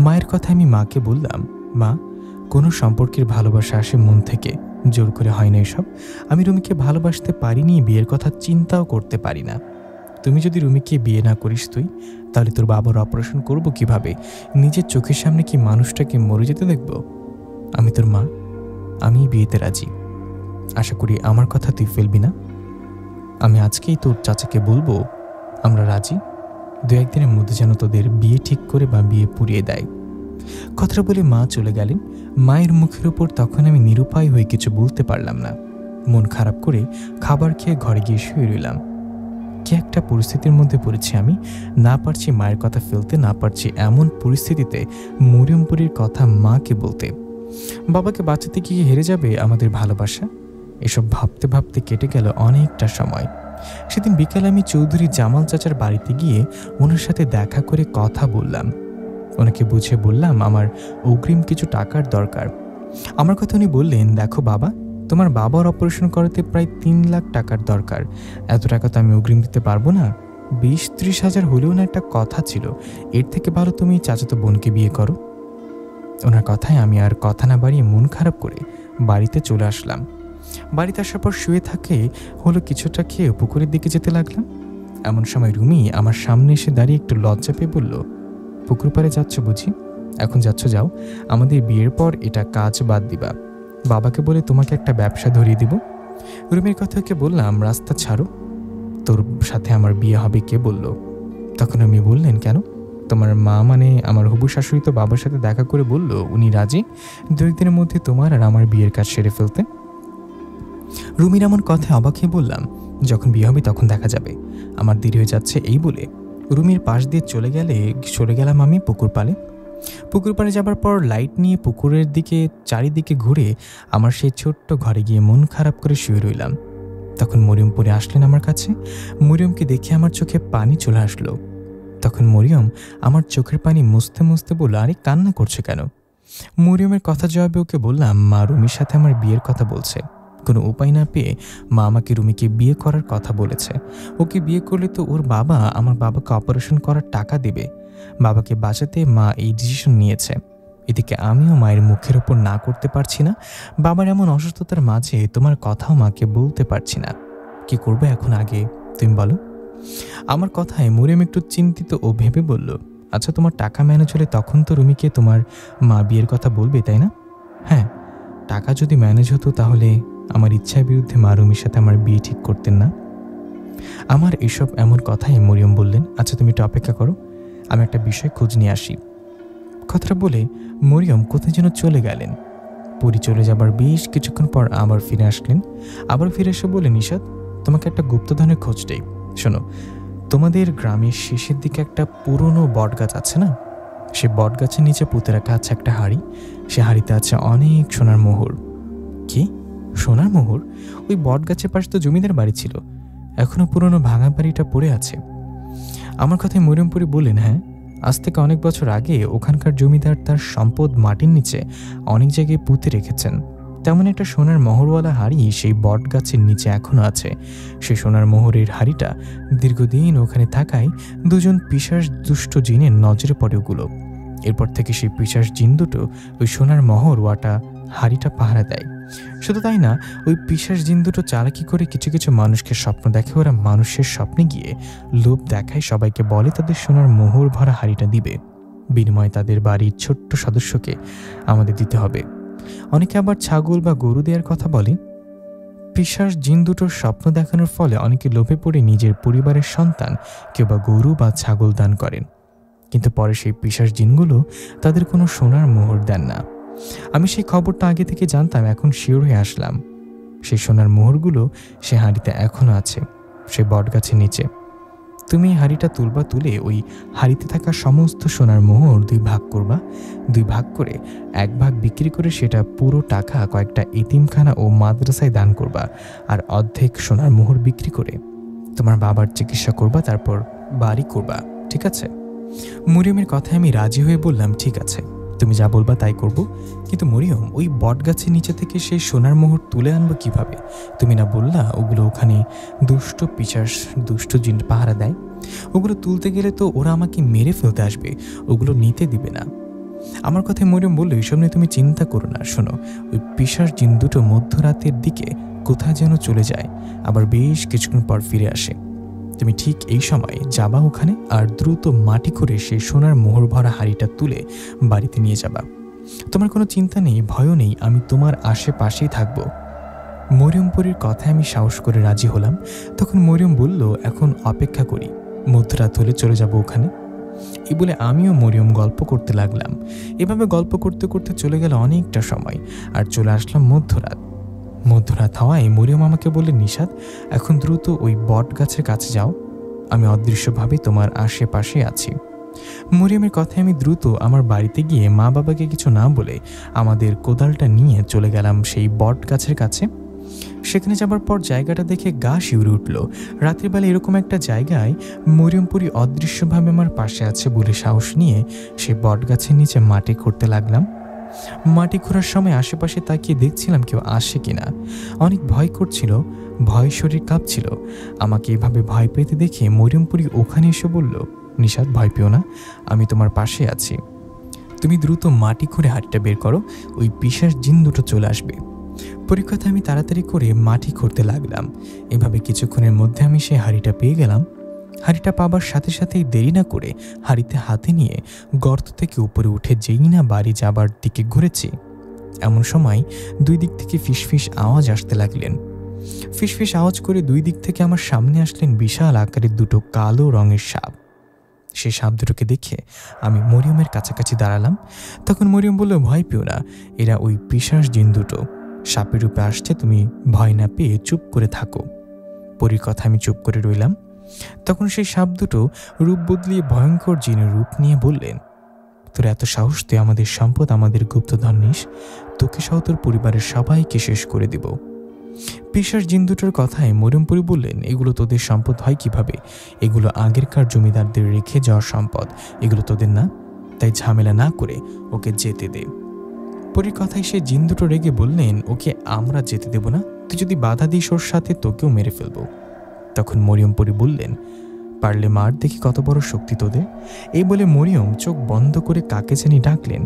মায়ের কথা আমি মাকে বললাম, মা, কোনো সম্পর্কের ভালোবাসা আসে মন থেকে, জোর করে হয় না এসব। আমি রুমিকে ভালোবাসতে পারিনি, বিয়ের কথা চিন্তাও করতে পারি না। তুমি যদি রুমিকে বিয়ে না করিস তুই, তাহলে তোর বাবার অপারেশন করব কিভাবে? নিজের চোখের সামনে কি মানুষটাকে মরে যেতে দেখব? আমি তোর মা, আমি বিয়েতে রাজি। আশা করি আমার কথা তুই ফেলবি না। আমি আজকেই তোর চাচাকে বলবো আমরা রাজি, 2-1 দিনের মধ্যে যেন তোদের বিয়ে ঠিক করে বা বিয়ে পুড়িয়ে দেয়। কথাটা বলে মা চলে গেলেন। মায়ের মুখের উপর তখন আমি নিরুপায় হয়ে কিছু বলতে পারলাম না। মন খারাপ করে খাবার খেয়ে ঘরে গিয়ে শুয়ে রইলাম। কি একটা পরিস্থিতির মধ্যে পড়েছি আমি, না পারছি মায়ের কথা ফেলতে, না পারছি এমন পরিস্থিতিতে মরিয়মপুরীর কথা মাকে বলতে। বাবাকে বাঁচাতে গিয়ে হেরে যাবে আমাদের ভালোবাসা। এসব ভাবতে ভাবতে কেটে গেল অনেকটা সময়। সেদিন বিকেলে আমি চৌধুরী জামাল চাচার বাড়িতে গিয়ে ওনার সাথে দেখা করে কথা বললাম। ওনাকে বুঝিয়ে বললাম আমার অগ্রিম কিছু টাকার দরকার। আমার কথা উনি বললেন, দেখো বাবা, তোমার বাবার অপারেশন করাতে প্রায় 3 লাখ টাকার দরকার। এত টাকা তো আমি অগ্রিম দিতে পারবো না। 20-30 হাজার হলেও না একটা কথা ছিল, এর থেকে ভালো তুমি চাচাতো বোনকে বিয়ে করো। ওনার কথায় আমি আর কথা না বাড়িয়ে মন খারাপ করে বাড়িতে চলে আসলাম। বাড়িতে আসার পর শুয়ে থাকে হলো কিছুটা খেয়ে পুকুরের দিকে যেতে লাগলাম। এমন সময় রুমি আমার সামনে এসে দাঁড়িয়ে একটু লজ্জা পেয়ে বলল, পুকুর পাড়ে যাচ্ছ বুঝি? এখন যাচ্ছ, যাও, আমাদের বিয়ের পর এটা কাজ বাদ দিবা, বাবাকে বলে তোমাকে একটা ব্যবসা ধরিয়ে দিব। রুমির কথা ওকে বললাম, রাস্তা ছাড়ো, তোর সাথে আমার বিয়ে হবে কে বলল? তখন রুমি বললেন, কেন? তোমার মা মানে আমার হবু শাশুড়ি তো বাবার সাথে দেখা করে বলল উনি রাজি 2-1 দিনের মধ্যে তোমার আর আমার বিয়ের কাজ সেরে ফেলতে। রুমির এমন কথায় অবাক হয়ে বললাম, যখন বিয়ে হবে তখন দেখা যাবে, আমার দেরি হয়ে যাচ্ছে। এই বলে রুমির পাশ দিয়ে চলে গেলাম আমি পুকুর পাড়ে। পুকুর পাড়ে যাবার পর লাইট নিয়ে পুকুরের দিকে চারিদিকে ঘুরে আমার সেই ছোট্ট ঘরে গিয়ে মন খারাপ করে শুয়ে রইলাম। তখন মরিয়ম পরে আসলেন আমার কাছে। মরিয়মকে দেখে আমার চোখে পানি চলে আসলো। তখন মরিয়ম আমার চোখের পানি মুছতে মুছতে বলল, আরে কান্না করছে কেন? মরিয়মের কথা জবাবে ওকে বললাম, মা রুমির সাথে আমার বিয়ের কথা বলছে। কোনো উপায় না পেয়ে মা আমাকে রুমিকে বিয়ে করার কথা বলেছে। ওকে বিয়ে করলে তো ওর বাবা আমার বাবাকে অপারেশন করার টাকা দেবে। বাবাকে বাঁচাতে মা এই ডিসিশন নিয়েছে। এদিকে আমিও মায়ের মুখের ওপর না করতে পারছি না। বাবার এমন অসুস্থতার মাঝে তোমার কথাও মাকে বলতে পারছি না। কি করবে এখন, আগে তুমি বলো। আমার কথায় মরিয়ম একটু চিন্তিত ও ভেবে বলল, আচ্ছা, তোমার টাকা ম্যানেজ হলে তখন তো রুমিকে তোমার মা বিয়ের কথা বলবে, তাই না? হ্যাঁ, টাকা যদি ম্যানেজ হতো তাহলে আমার ইচ্ছার বিরুদ্ধে মারুমির সাথে আমার বিয়ে ঠিক করতেন না? আমার এসব এমন কথাই মরিয়ম বললেন, আচ্ছা তুমি একটু অপেক্ষা করো, আমি একটা বিষয় খোঁজ নিয়ে আসি। কথাটা বলে মরিয়ম কোথায় যেন চলে গেলেন। পরি চলে যাবার বেশ কিছুক্ষণ পর আবার ফিরে আসলেন। আবার ফিরে এসে বলে, নিশাত, তোমাকে একটা গুপ্তধনের খোঁজ দেই। শোনো, তোমাদের গ্রামের শেষের দিকে একটা পুরনো বটগাছ আছে না? সে বটগাছের নিচে পুঁতে রাখা আছে একটা হাঁড়ি। সে হাঁড়িতে আছে অনেক সোনার মোহর। কি সোনার মোহর? ওই বটগাছের পাশে তো জমিদার বাড়ি ছিল, এখনো পুরনো ভাঙা বাড়িটা পড়ে আছে। আমার কথায় মরিয়মপুরি বললেন, হ্যাঁ, আজ থেকে অনেক বছর আগে ওখানকার জমিদার তার সম্পদ মাটির নিচে অনেক জায়গায় পুঁতে রেখেছেন। তেমন একটা সোনার মোহরওয়ালা হাঁড়ি সেই বট গাছের নিচে এখনো আছে। সেই সোনার মোহরের হাঁড়িটা দীর্ঘদিন ওখানে থাকায় দুজন পিশাচ দুষ্ট জিনের নজরে পড়ে ওগুলো। এরপর থেকে সেই পিশাচ জিন দুটো ওই সোনার মোহরওয়াটা হাঁড়িটা পাহারা দেয়। শুধু তাই না, ওই পিশাচ জিন দুটো চালাকি করে কিছু কিছু মানুষকে স্বপ্ন দেখে। ওরা মানুষের স্বপ্নে গিয়ে লোভ দেখায়, সবাইকে বলে তাদের সোনার মোহর ভরা হাঁড়িটা দিবে, বিনিময়ে তাদের বাড়ির ছোট্ট সদস্যকে আমাদের দিতে হবে। অনেকে আবার ছাগল বা গরু দেওয়ার কথা বলে। পিশাচ জিন দুটোর স্বপ্ন দেখানোর ফলে অনেকে লোভে পড়ে নিজের পরিবারের সন্তান কেউ বা গরু বা ছাগল দান করেন, কিন্তু পরে সেই পিশাচ জিনগুলো তাদের কোনো সোনার মোহর দেন না। আমি সেই খবরটা আগে থেকে জানতাম, এখন শিওর হয়ে আসলাম। সেই সোনার মোহরগুলো সে হাঁড়িতে এখনো আছে, সে বটগাছের নিচে। তুমি হাঁড়িটা তুলবা, তুলে ওই হাঁড়িতে থাকা সমস্ত সোনার মোহর দুই ভাগ করবা। দুই ভাগ করে এক ভাগ বিক্রি করে সেটা পুরো টাকা কয়েকটা এতিমখানা ও মাদ্রাসায় দান করবা, আর অর্ধেক সোনার মোহর বিক্রি করে তোমার বাবার চিকিৎসা করবা, তারপর বাড়ি করবা, ঠিক আছে? মরিয়মের কথায় আমি রাজি হয়ে বললাম, ঠিক আছে, তুমি যা বলবা তাই করব। কিন্তু মরিয়ম, ওই বটগাছের নিচে থেকে সেই সোনার মোহর তুলে আনবো কিভাবে? তুমি না বললা ওগুলো ওখানে দুষ্ট পিশাচ দুষ্ট জিন পাহারা দেয়? ওগুলো তুলতে গেলে তো ওরা আমাকে মেরে ফেলতে আসবে, ওগুলো নিতে দিবে না। আমার কথায় মরিয়ম বলল, এইসব নিয়ে তুমি চিন্তা করো না। শোনো, ওই পিশাচ জিন দুটো মধ্যরাতের দিকে কোথায় যেন চলে যায়, আবার বেশ কিছুক্ষণ পর ফিরে আসে। তুমি ঠিক এই সময় যাবা ওখানে, আর দ্রুত মাটি করে সেই সোনার মোহর ভরা হাঁড়িটা তুলে বাড়িতে নিয়ে যাবা। তোমার কোনো চিন্তা নেই, ভয়ও নেই, আমি তোমার আশেপাশেই থাকবো। মরিয়মপুরীর কথায় আমি সাহস করে রাজি হলাম। তখন মরিয়ম বলল, এখন অপেক্ষা করি, মধ্যরাত হলে চলে যাব ওখানে। এই বলে আমিও মরিয়ম গল্প করতে লাগলাম। এভাবে গল্প করতে করতে চলে গেল অনেকটা সময়, আর চলে আসলাম মধ্যরাত। মধ্যরাত হওয়ায় মরিয়ম আমাকে বললে, নিশাত, এখন দ্রুত ওই বট গাছের কাছে যাও, আমি অদৃশ্যভাবে তোমার আশেপাশে আছি। মরিয়মের কথায় আমি দ্রুত আমার বাড়িতে গিয়ে মা বাবাকে কিছু না বলে আমাদের কোদালটা নিয়ে চলে গেলাম সেই বট গাছের কাছে। সেখানে যাবার পর জায়গাটা দেখে গা শিউরে উঠল। রাতের বেলা এরকম একটা জায়গায় মরিয়মপুরী অদৃশ্যভাবে আমার পাশে আছে বলে সাহস নিয়ে সে বট গাছের নিচে মাটি খুঁড়তে লাগলাম। মাটি খোঁড়ার সময় আশেপাশে তাকিয়ে দেখছিলাম কেউ আসে কিনা। অনেক ভয় করছিল, ভয় শরীর কাঁপছিল। আমাকে এভাবে ভয় পেতে দেখে মরিয়মপুরী ওখানে এসে বলল, নিশাত, ভয় পেও না, আমি তোমার পাশে আছি। তুমি দ্রুত মাটি খুঁড়ে হাঁড়িটা বের করো, ওই পিশাচ জিন দুটো চলে আসবে। পরীক্ষাতে আমি তাড়াতাড়ি করে মাটি খুঁড়তে লাগলাম। এভাবে কিছুক্ষণের মধ্যে আমি সেই হাঁড়িটা পেয়ে গেলাম। হাঁড়িটা পাবার সাথে সাথেই দেরি না করে হাঁড়িতে হাতে নিয়ে গর্ত থেকে উপরে উঠে যেই না বাড়ি যাবার দিকে ঘুরেছি, এমন সময় দুই দিক থেকে ফিসফিস আওয়াজ আসতে লাগলেন। ফিসফিস আওয়াজ করে দুই দিক থেকে আমার সামনে আসলেন বিশাল আকারের দুটো কালো রঙের সাপ। সেই সাপ দুটোকে দেখে আমি মরিয়মের কাছাকাছি দাঁড়ালাম। তখন মরিয়ম বলল, ভয় পেও না, এরা ওই পিশাচ জিন দুটো, সাপের রূপে আসছে, তুমি ভয় না পেয়ে চুপ করে থাকো। পরীর কথা আমি চুপ করে রইলাম। তখন সেই সাপ দুটো রূপ বদলিয়ে ভয়ঙ্কর জিনের রূপ নিয়ে বললেন, তোর এত সাহস, তুই আমাদের সম্পদ, আমাদের গুপ্তধন নিস, তোকে সহ তোর পরিবারের সবাইকে শেষ করে দিব। পিশাচ জিন দুটোর কথায় মরিয়মপুরী বললেন, এগুলো তোদের সম্পদ হয় কিভাবে? এগুলো আগেরকার জমিদারদের রেখে যাওয়ার সম্পদ, এগুলো তোদের না, তাই ঝামেলা না করে ওকে যেতে দে। পরীর কথায় সে জিন দুটো রেগে বললেন, ওকে আমরা যেতে দেব না, তুই যদি বাধা দিস ওর সাথে তোকেও মেরে ফেলবো। তখন মরিয়মপুরী বললেন, পারলে মার, দেখি কত বড় শক্তি তোদের। এই বলে মরিয়ম চোখ বন্ধ করে কাকে জানি ডাকলেন।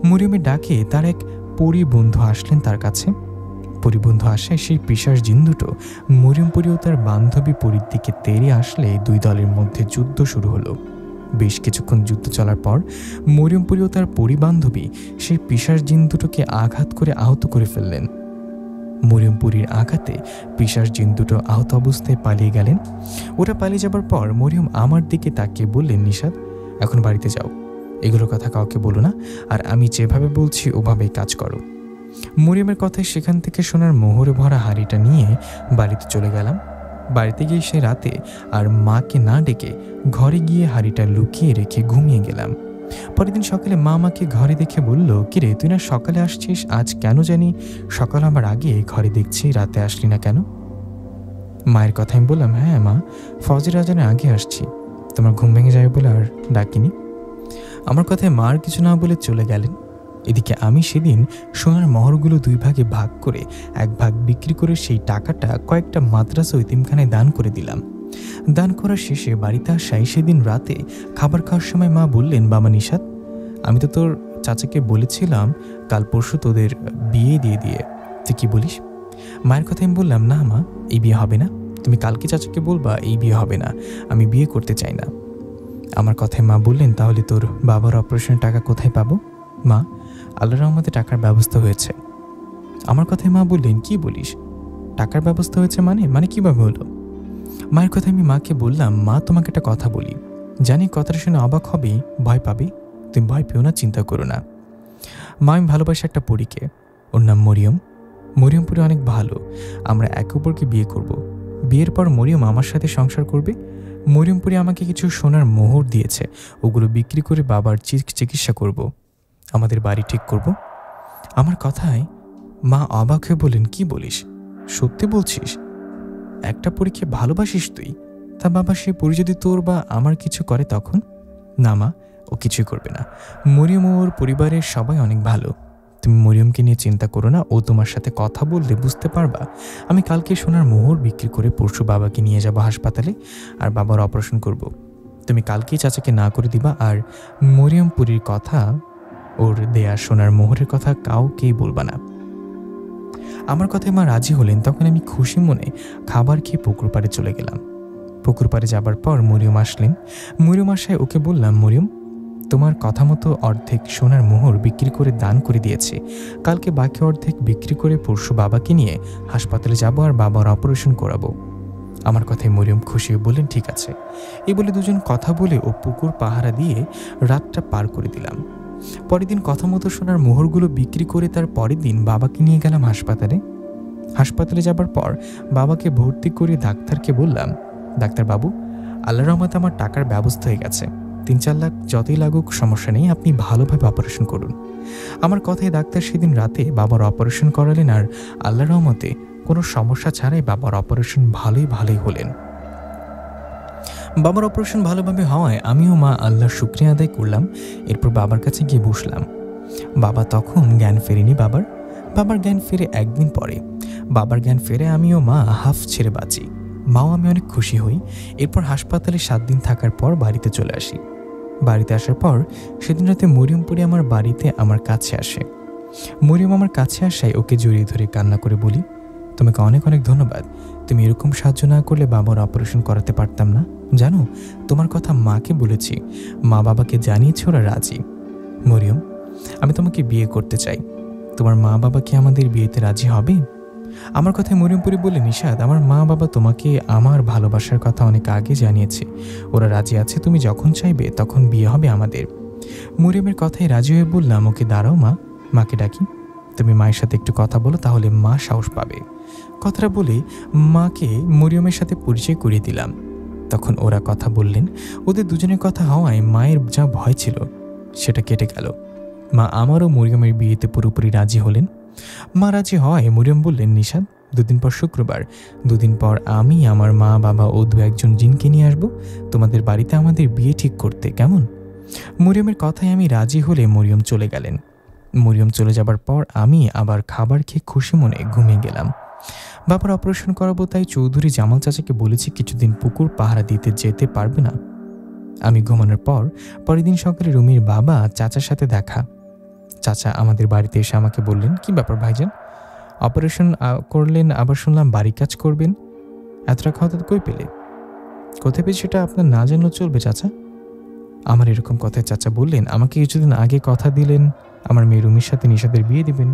মরিয়মের ডাকে তার এক পরী বন্ধু আসলেন তার কাছে। পরী বন্ধু আসায় সেই পিশাচ জিন দুটো মরিয়মপুরী ও তার বান্ধবী পরীর দিকে তেড়ে আসলে দুই দলের মধ্যে যুদ্ধ শুরু হলো। বেশ কিছুক্ষণ যুদ্ধ চলার পর মরিয়মপুরী ও তার পরিবান্ধবী সেই পিশাচ জিন দুটোকে আঘাত করে আহত করে ফেললেন। মরিয়মপুরীর আঘাতে পিশাচ জিন দুটো আহত অবস্থায় পালিয়ে গেলেন। ওরা পালিয়ে যাবার পর মরিয়ম আমার দিকে তাকিয়ে বললেন, নিশাত, এখন বাড়িতে যাও, এগুলোর কথা কাউকে বলো না, আর আমি যেভাবে বলছি ওভাবেই কাজ করো। মরিয়মের কথায় সেখান থেকে সোনার মোহরে ভরা হাঁড়িটা নিয়ে বাড়িতে চলে গেলাম। বাড়িতে গিয়ে সে রাতে আর মাকে না ডেকে ঘরে গিয়ে হাঁড়িটা লুকিয়ে রেখে ঘুমিয়ে গেলাম। পরের দিন সকালে মা আমাকে ঘরে দেখে বলল, কিরে তুই না সকালে আসছিস, আজ কেন জানি সকাল আমার আগে ঘরে দেখছি, রাতে আসলি না কেন? মায়ের কথা আমি বললাম, হ্যাঁ মা, ফজর আজানের আগে আসছি, তোমার ঘুম ভেঙে যাবে বলে আর ডাকিনি। আমার কথায় মার কিছু না বলে চলে গেলেন। এদিকে আমি সেদিন সোনার মোহরগুলো দুই ভাগে ভাগ করে এক ভাগ বিক্রি করে সেই টাকাটা কয়েকটা মাদ্রাসা ইতিমখানায় দান করে দিলাম। দান করার শেষে বাড়িতে আসায় সেদিন রাতে খাবার খাওয়ার সময় মা বললেন, বাবা নিশাত, আমি তো তোর চাচাকে বলেছিলাম কাল পরশু তোদের বিয়ে দিয়ে, তুই কি বলিস? মায়ের কথা আমি বললাম, না মা, এই বিয়ে হবে না, তুমি কালকে চাচাকে বলবা এই বিয়ে হবে না, আমি বিয়ে করতে চাই না। আমার কথায় মা বললেন, তাহলে তোর বাবার অপারেশনের টাকা কোথায় পাবো? মা, আল্লাহর রহমতে টাকার ব্যবস্থা হয়েছে। আমার কথায় মা বললেন, কি বলিস, টাকার ব্যবস্থা হয়েছে মানে কিভাবে হলো? মায়ের কথা আমি মাকে বললাম, মা তোমাকে একটা কথা বলি, জানি কথাটা শুনে অবাক হবে, ভয় পাবে, তুমি ভয় পেও না, চিন্তা করো না। মা, আমি ভালোবাসি একটা পরীকে, ওর নাম মরিয়ম। মরিয়ম পরি অনেক ভালো, আমরা একে অপরকে বিয়ে করব। বিয়ের পর মরিয়ম আমার সাথে সংসার করবে। মরিয়ম পরি আমাকে কিছু সোনার মোহর দিয়েছে, ওগুলো বিক্রি করে বাবার চিকিৎসা করব, আমাদের বাড়ি ঠিক করব। আমার কথায় মা অবাক হয়ে বলেন, কি বলিস, সত্যি বলছিস? একটা পরীকে ভালোবাসিস তুই? তা বাবা, সে পরি যদি তোর বা আমার কিছু করে তখন? না মা, ও কিছুই করবে না, মরিয়ম ওর পরিবারের সবাই অনেক ভালো, তুমি মরিয়মকে নিয়ে চিন্তা করো না, ও তোমার সাথে কথা বললে বুঝতে পারবা। আমি কালকে সোনার মোহর বিক্রি করে পরশু বাবাকে নিয়ে যাব হাসপাতালে, আর বাবার অপারেশন করব। তুমি কালকেই চাচাকে না করে দিবা, আর মরিয়মপুরীর কথা, ওর দেয়া সোনার মোহরের কথা কাউকেই বলবা না। আমার কথায় মা রাজি হলেন। তখন আমি খুশি মনে খাবার খেয়ে পুকুর পাড়ে চলে গেলাম। পুকুর পাড়ে যাবার পর মরিয়ম আসলেন। মরিয়ম আসায় ওকে বললাম, মরিয়ম, তোমার কথা মতো অর্ধেক সোনার মোহর বিক্রি করে দান করে দিয়েছে, কালকে বাকি অর্ধেক বিক্রি করে পরশু বাবাকে নিয়ে হাসপাতালে যাব আর বাবার অপারেশন করাবো। আমার কথায় মরিয়ম খুশি হয়ে বললেন, ঠিক আছে। এই বলে দুজন কথা বলে ও পুকুর পাহারা দিয়ে রাতটা পার করে দিলাম। পরের দিন কথা মতো সোনার মোহরগুলো বিক্রি করে তার পরের দিন বাবাকে নিয়ে গেলাম হাসপাতালে। হাসপাতালে যাবার পর বাবাকে ভর্তি করে ডাক্তারকে বললাম, ডাক্তারবাবু, আল্লাহর রহমতে আমার টাকার ব্যবস্থা হয়ে গেছে, 3-4 লাখ যতই লাগুক সমস্যা নেই, আপনি ভালোভাবে অপারেশন করুন। আমার কথায় ডাক্তার সেদিন রাতে বাবার অপারেশন করালেন, আর আল্লাহর রহমতে কোনো সমস্যা ছাড়াই বাবার অপারেশন ভালোই হলেন। বাবার অপারেশন ভালোভাবে হওয়ায় আমিও মা আল্লাহর শুকরিয়া আদায় করলাম। এরপর বাবার কাছে গিয়ে বসলাম। বাবা তখন জ্ঞান ফেরেনি। বাবার জ্ঞান ফেরে একদিন পরে। বাবার জ্ঞান ফেরে আমিও মা হাফ ছেড়ে বাঁচি। মাও আমি অনেক খুশি হই। এরপর হাসপাতালে 7 দিন থাকার পর বাড়িতে চলে আসি। বাড়িতে আসার পর সেদিন রাতে মরিয়মপুরি আমার বাড়িতে আমার কাছে আসে। মরিয়ম আমার কাছে আসায় ওকে জড়িয়ে ধরে কান্না করে বলি, তোমাকে অনেক অনেক ধন্যবাদ, তুমি এরকম সাহায্য না করলে বাবার অপারেশন করাতে পারতাম না। জানো, তোমার কথা মাকে বলেছি, মা বাবাকে জানিয়েছে, ওরা রাজি। মরিয়ম, আমি তোমাকে বিয়ে করতে চাই, তোমার মা বাবা কি আমাদের বিয়েতে রাজি হবে? আমার কথায় মরিয়মপুরি বলে, নিশাত, আমার মা বাবা তোমাকে আমার ভালোবাসার কথা অনেক আগে জানিয়েছে, ওরা রাজি আছে, তুমি যখন চাইবে তখন বিয়ে হবে আমাদের। মরিয়মের কথায় রাজি হয়ে বললাম, ওকে দাঁড়াও মা, মাকে ডাকি, তুমি মায়ের সাথে একটু কথা বলো, তাহলে মা সাহস পাবে। কথাটা বলে মাকে মরিয়মের সাথে পরিচয় করিয়ে দিলাম। তখন ওরা কথা বললেন। ওদের দুজনের কথা হওয়ায় মায়ের যা ভয় ছিল সেটা কেটে গেল। মা আমারও মরিয়মের বিয়েতে পুরোপুরি রাজি হলেন। মা রাজি হওয়ায় মরিয়ম বললেন, নিশাত, 2 দিন পর শুক্রবার, 2 দিন পর আমি আমার মা বাবা ও 2-1 জিনকে নিয়ে আসবো তোমাদের বাড়িতে আমাদের বিয়ে ঠিক করতে, কেমন? মরিয়মের কথায় আমি রাজি হলে মরিয়ম চলে গেলেন। মরিয়ম চলে যাবার পর আমি আবার খাবার খেয়ে খুশি মনে ঘুমিয়ে গেলাম। বাবার অপারেশন করাবো তাই চৌধুরী জামাল চাচাকে বলেছি কিছুদিন পুকুর পাহারা দিতে যেতে পারবে না। আমি ঘুমানোর পর পরের দিন সকালে রুমির বাবা চাচার সাথে দেখা। চাচা আমাদের বাড়িতে এসে আমাকে বললেন, কি ব্যাপার ভাইজান, অপারেশন করলেন, আবার শুনলাম বাড়ি কাজ করবেন, এত টাকা হঠাৎ কই পেলে? কোথায় পেয়ে সেটা আপনার না জানলেও চলবে চাচা। আমার এরকম কথায় চাচা বললেন, আমাকে কিছুদিন আগে কথা দিলেন আমার মেয়ে রুমির সাথে নিশাদের বিয়ে দিবেন,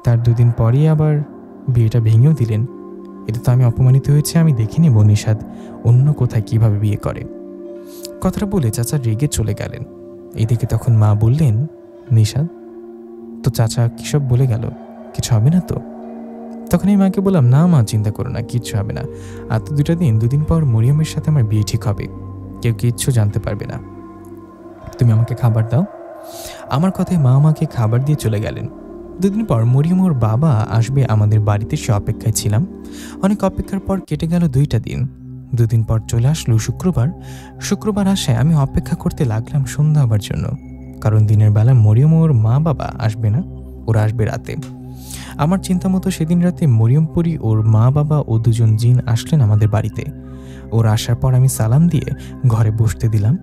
তার 2 দিন পরেই আবার বিয়েটা ভেঙেও দিলেন। এটা তো আমি অপমানিত হয়েছে, আমি দেখে নিব নিশাদ অন্য কোথায় কিভাবে বিয়ে করে। কথাটা বলে চাচা রেগে চলে গেলেন। এদিকে তখন মা বললেন, নিশাদ তো চাচা কিসব বলে গেল, কিছু হবে না তো? তখন এই মাকে বললাম, না মা, চিন্তা করো না, কিচ্ছু হবে না। আর তো দুদিন পর মরিয়মের সাথে আমার বিয়ে ঠিক হবে, কেউ কিচ্ছু জানতে পারবে না। তুমি আমাকে খাবার দাও। আমার কথায় মা আমাকে খাবার দিয়ে চলে গেলেন। 2 দিন পর মরিয়ম ওর বাবা আসবে আমাদের বাড়িতে, সে অপেক্ষায় ছিলাম। অনেক অপেক্ষার পর কেটে গেল 2টা দিন। 2 দিন পর চলে আসলো শুক্রবার আসায় আমি অপেক্ষা করতে লাগলাম সন্ধ্যা হবার জন্য, কারণ দিনের বেলা মরিয়ম ওর মা বাবা আসবে না, ওরা আসবে রাতে। আমার চিন্তা মতো সেদিন রাতে মরিয়মপুরি, ওর মা বাবা ও 2 জন জিন আসলেন আমাদের বাড়িতে। ওর আসার পর আমি সালাম দিয়ে ঘরে বসতে দিলাম।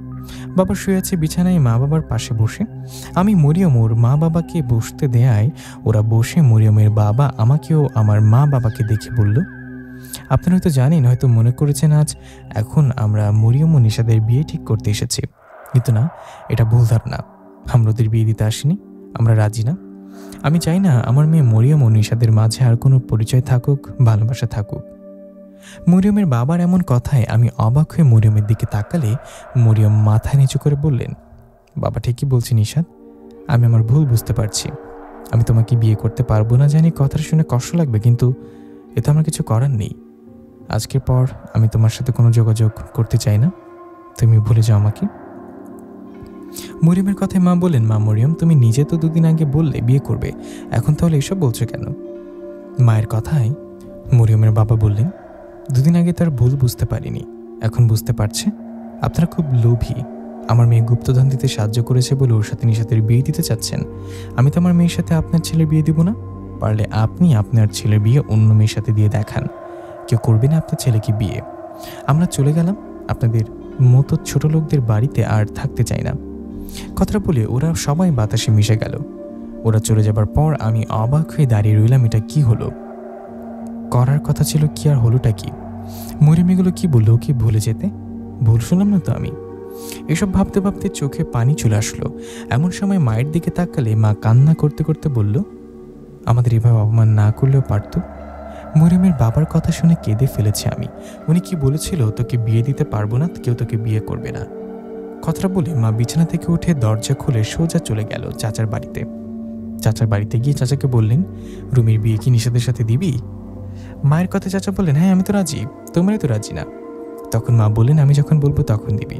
বাবা শুয়ে আছে বিছানায় মা বাবার পাশে বসে। আমি মরিয়ম ওর মা বাবাকে বসতে দেয়ায় ওরা বসে মরিয়মের বাবা আমাকেও আমার মা বাবাকে দেখে বলল, আপনারা হয়তো জানেন, হয়তো মনে করেছেন আজ এখন আমরা মরিয়ম ও নিশাদের বিয়ে ঠিক করতে এসেছি, কিন্তু না, এটা ভুল ধারণা। আমরা ওদের বিয়ে দিতে আসিনি, আমরা রাজি না। আমি চাই না আমার মেয়ে মরিয়ম ও নিশাদের মাঝে আর কোনো পরিচয় থাকুক, ভালোবাসা থাকুক। মরিয়মের বাবার এমন কথায় আমি অবাক হয়ে মরিয়মের দিকে তাকালে মরিয়ম মাথা নিচু করে বললেন, বাবা ঠিকই বলছি নিশাদ, আমি আমার ভুল বুঝতে পারছি। আমি তোমাকে বিয়ে করতে পারবো না জানি, কথাটা শুনে কষ্ট লাগবে, কিন্তু এতে আমার কিছু করার নেই। আজকের পর আমি তোমার সাথে কোনো যোগাযোগ করতে চাই না, তুমি ভুলে যাও আমাকে। মরিয়মের কথায় মা বললেন, মা মরিয়ম, তুমি নিজে তো 2 দিন আগে বললে বিয়ে করবে, এখন তাহলে এসব বলছো কেন? মায়ের কথায় মরিয়মের বাবা বললেন, 2 দিন আগে তার ভুল বুঝতে পারিনি, এখন বুঝতে পারছে। আপনারা খুব লোভী। আমার মেয়ে গুপ্তধন দিতে সাহায্য করেছে বলে ওর সাথে নিশাতের বিয়ে দিতে চাচ্ছেন। আমি তো আমার মেয়ের সাথে আপনার ছেলের বিয়ে দিব না। পারলে আপনি আপনার ছেলের বিয়ে অন্য মেয়ের সাথে দিয়ে দেখান, কেউ করবে না আপনার ছেলেকে বিয়ে। আমরা চলে গেলাম আপনাদের মতো ছোট লোকদের বাড়িতে, আর থাকতে চাই না। কথাটা বলে ওরা সবাই বাতাসে মিশে গেল। ওরা চলে যাবার পর আমি অবাক হয়ে দাঁড়িয়ে রইলাম, এটা কি হলো? করার কথা ছিল কি আর হলোটা কি? মরিয়ম কি বললো, কি ভুলে যেতে? ভুল শুনলাম না তো আমি? এসব ভাবতে ভাবতে চোখে পানি চলে আসলো। এমন সময় মায়ের দিকে তাকালে মা কান্না করতে করতে বলল, আমাদের এভাবে অপমান না করলেও পারত। মরিয়মের বাবার কথা শুনে কেঁদে ফেলেছে আমি। উনি কি বলেছিল, তোকে বিয়ে দিতে পারবো না, কেউ তোকে বিয়ে করবে না। কথাটা বলে মা বিছানা থেকে উঠে দরজা খুলে সোজা চলে গেল চাচার বাড়িতে। চাচার বাড়িতে গিয়ে চাচাকে বললেন, রুমির বিয়ে কি নিশাদের সাথে দিবি? মায়ের কথা চাচা বললেন, হ্যাঁ আমি তো রাজি, তোমরাই তো রাজি না। তখন মা বললেন, আমি যখন বলবো তখন দিবি।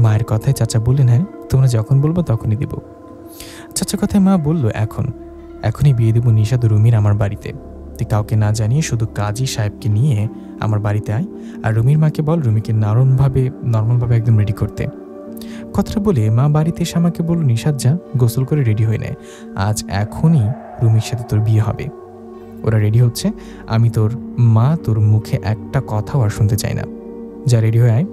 মায়ের কথায় চাচা বললেন, হ্যাঁ তোমরা যখন বলবো তখনই দিব। চাচার কথায় মা বলল, এখনই বিয়ে দেবো নিশাদ রুমির আমার বাড়িতে। তুই কাউকে না জানিয়ে শুধু কাজী সাহেবকে নিয়ে আমার বাড়িতে আয়, আর রুমির মাকে বল রুমিকে নর্মালভাবে একদম রেডি করতে। কথাটা বলে মা বাড়িতে এসে আমাকে বলল, নিশাদ যা গোসল করে রেডি হয়ে নেয়, আজ এখনই রুমির সাথে তোর বিয়ে হবে। ওরা রেডি হচ্ছে, আমি তোর মা তোর মুখে একটা কথাও আর শুনতে চাই না, যা রেডি হয়ে আয়।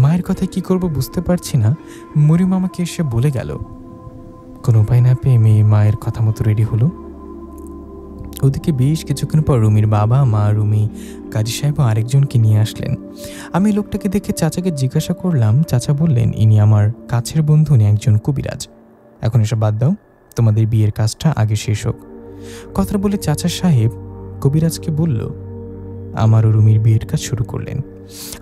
মায়ের কথায় কি করব বুঝতে পারছি না। মরিয়ম আমাকে এসে বলে গেল। কোনো উপায় না পেয়ে মেয়ে মায়ের কথা মতো রেডি হলো। ওদিকে বেশ কিছুক্ষণ পর রুমির বাবা, মা, রুমি, কাজী সাহেব ও আরেকজনকে নিয়ে আসলেন। আমি লোকটাকে দেখে চাচাকে জিজ্ঞাসা করলাম। চাচা বললেন, ইনি আমার কাছের বন্ধু, উনি একজন কবিরাজ। এখন এসব বাদ দাও, তোমাদের বিয়ের কাজটা আগে শেষ হোক। কথা বলে চাচা সাহেব কবিরাজকে বলল, আমার ও রুমির বিয়ের কাজ শুরু করলেন।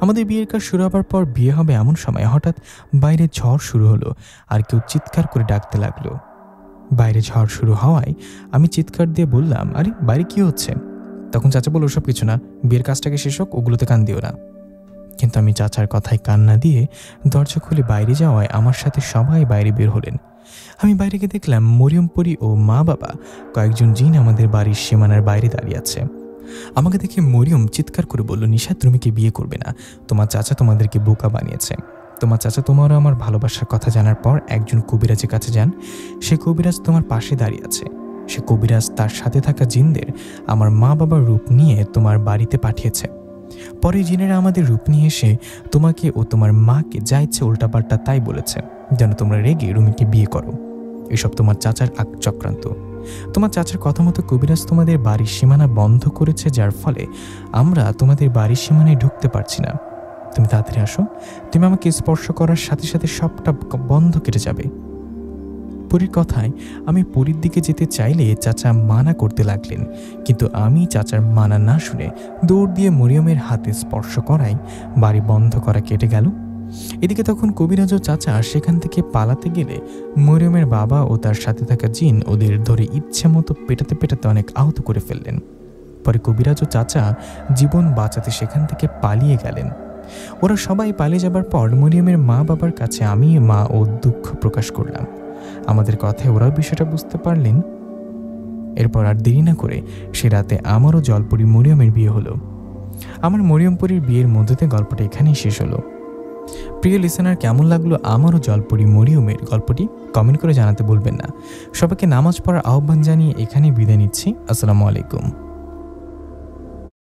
আমাদের বিয়ের কাজ শুরু হবার পর বিয়ে হবে এমন সময় হঠাৎ বাইরে ঝড় শুরু হলো, আর কেউ চিৎকার করে ডাকতে লাগলো। বাইরে ঝড় শুরু হওয়ায় আমি চিৎকার দিয়ে বললাম, আরে বাইরে কি হচ্ছে? তখন চাচা বলল, সব কিছু না, বিয়ের কাজটাকে শেষ হোক, ওগুলোতে কান দিও না। কিন্তু আমি চাচার কথায় কান না দিয়ে দরজা খুলে বাইরে যাওয়ায় আমার সাথে সবাই বাইরে বের হলেন। আমি বাইরে গিয়ে দেখলাম মরিয়মপুরি ও মা বাবা কয়েকজন জিন আমাদের বাড়ির সীমানার বাইরে দাঁড়িয়ে আছে। আমাকে দেখে মরিয়ম চিৎকার করে বলল, নিশাদ রুমিকে বিয়ে করবে না, তোমার চাচা তোমাদেরকে বোকা বানিয়েছে। তোমার চাচা তোমারও আমার ভালোবাসার কথা জানার পর একজন কবিরাজের কাছে যান, সে কবিরাজ তোমার পাশে দাঁড়িয়ে আছে। সে কবিরাজ তার সাথে থাকা জিনদের আমার মা বাবার রূপ নিয়ে তোমার বাড়িতে পাঠিয়েছে। পরে জিনেরা আমাদের রূপ নিয়ে এসে তোমাকে ও তোমার মাকে যা ইচ্ছে উল্টাপাল্টা তাই বলেছে, যেন তোমরা রেগে রুমিকে বিয়ে করো। এসব তোমার চাচার চক্রান্ত। তোমার চাচার কথা মতো কবিরাজ তোমাদের বাড়ির সীমানা বন্ধ করেছে, যার ফলে আমরা তোমাদের বাড়ির সীমানায় ঢুকতে পারছি না। তুমি তাড়াতাড়ি আসো, তুমি আমাকে স্পর্শ করার সাথে সাথে সবটা বন্ধ কেটে যাবে। পরীর কথায় আমি পরীর দিকে যেতে চাইলে চাচা মানা করতে লাগলেন, কিন্তু আমি চাচার মানা না শুনে দৌড় দিয়ে মরিয়মের হাতে স্পর্শ করায় বাড়ি বন্ধ করা কেটে গেল। এদিকে তখন কবিরাজ ও চাচা সেখান থেকে পালাতে গেলে মরিয়মের বাবা ও তার সাথে থাকা জিন ওদের ধরে ইচ্ছে মতো পেটাতে পেটাতে অনেক আহত করে ফেললেন। পরে কবিরাজ ও চাচা জীবন বাঁচাতে সেখান থেকে পালিয়ে গেলেন। ওরা সবাই পালিয়ে যাবার পর মরিয়মের মা বাবার কাছে আমি মা ও দুঃখ প্রকাশ করলাম। আমাদের কথায় ওরাও বিষয়টা বুঝতে পারলেন। এরপর আর দেরি না করে সে রাতে আমারও জলপরি মরিয়মের বিয়ে হলো। আমার মরিয়মপুরীর বিয়ের মধ্যে গল্পটা এখানেই শেষ হলো। প্রিয় লিসেনার, কেমন লাগলো আমারও জলপরি মরিয়মের গল্পটি কমেন্ট করে জানাতে ভুলবেন না। সবাইকে নামাজ পড়ার আহ্বান জানিয়ে এখানেই বিদায় নিচ্ছি। আসসালামু আলাইকুম।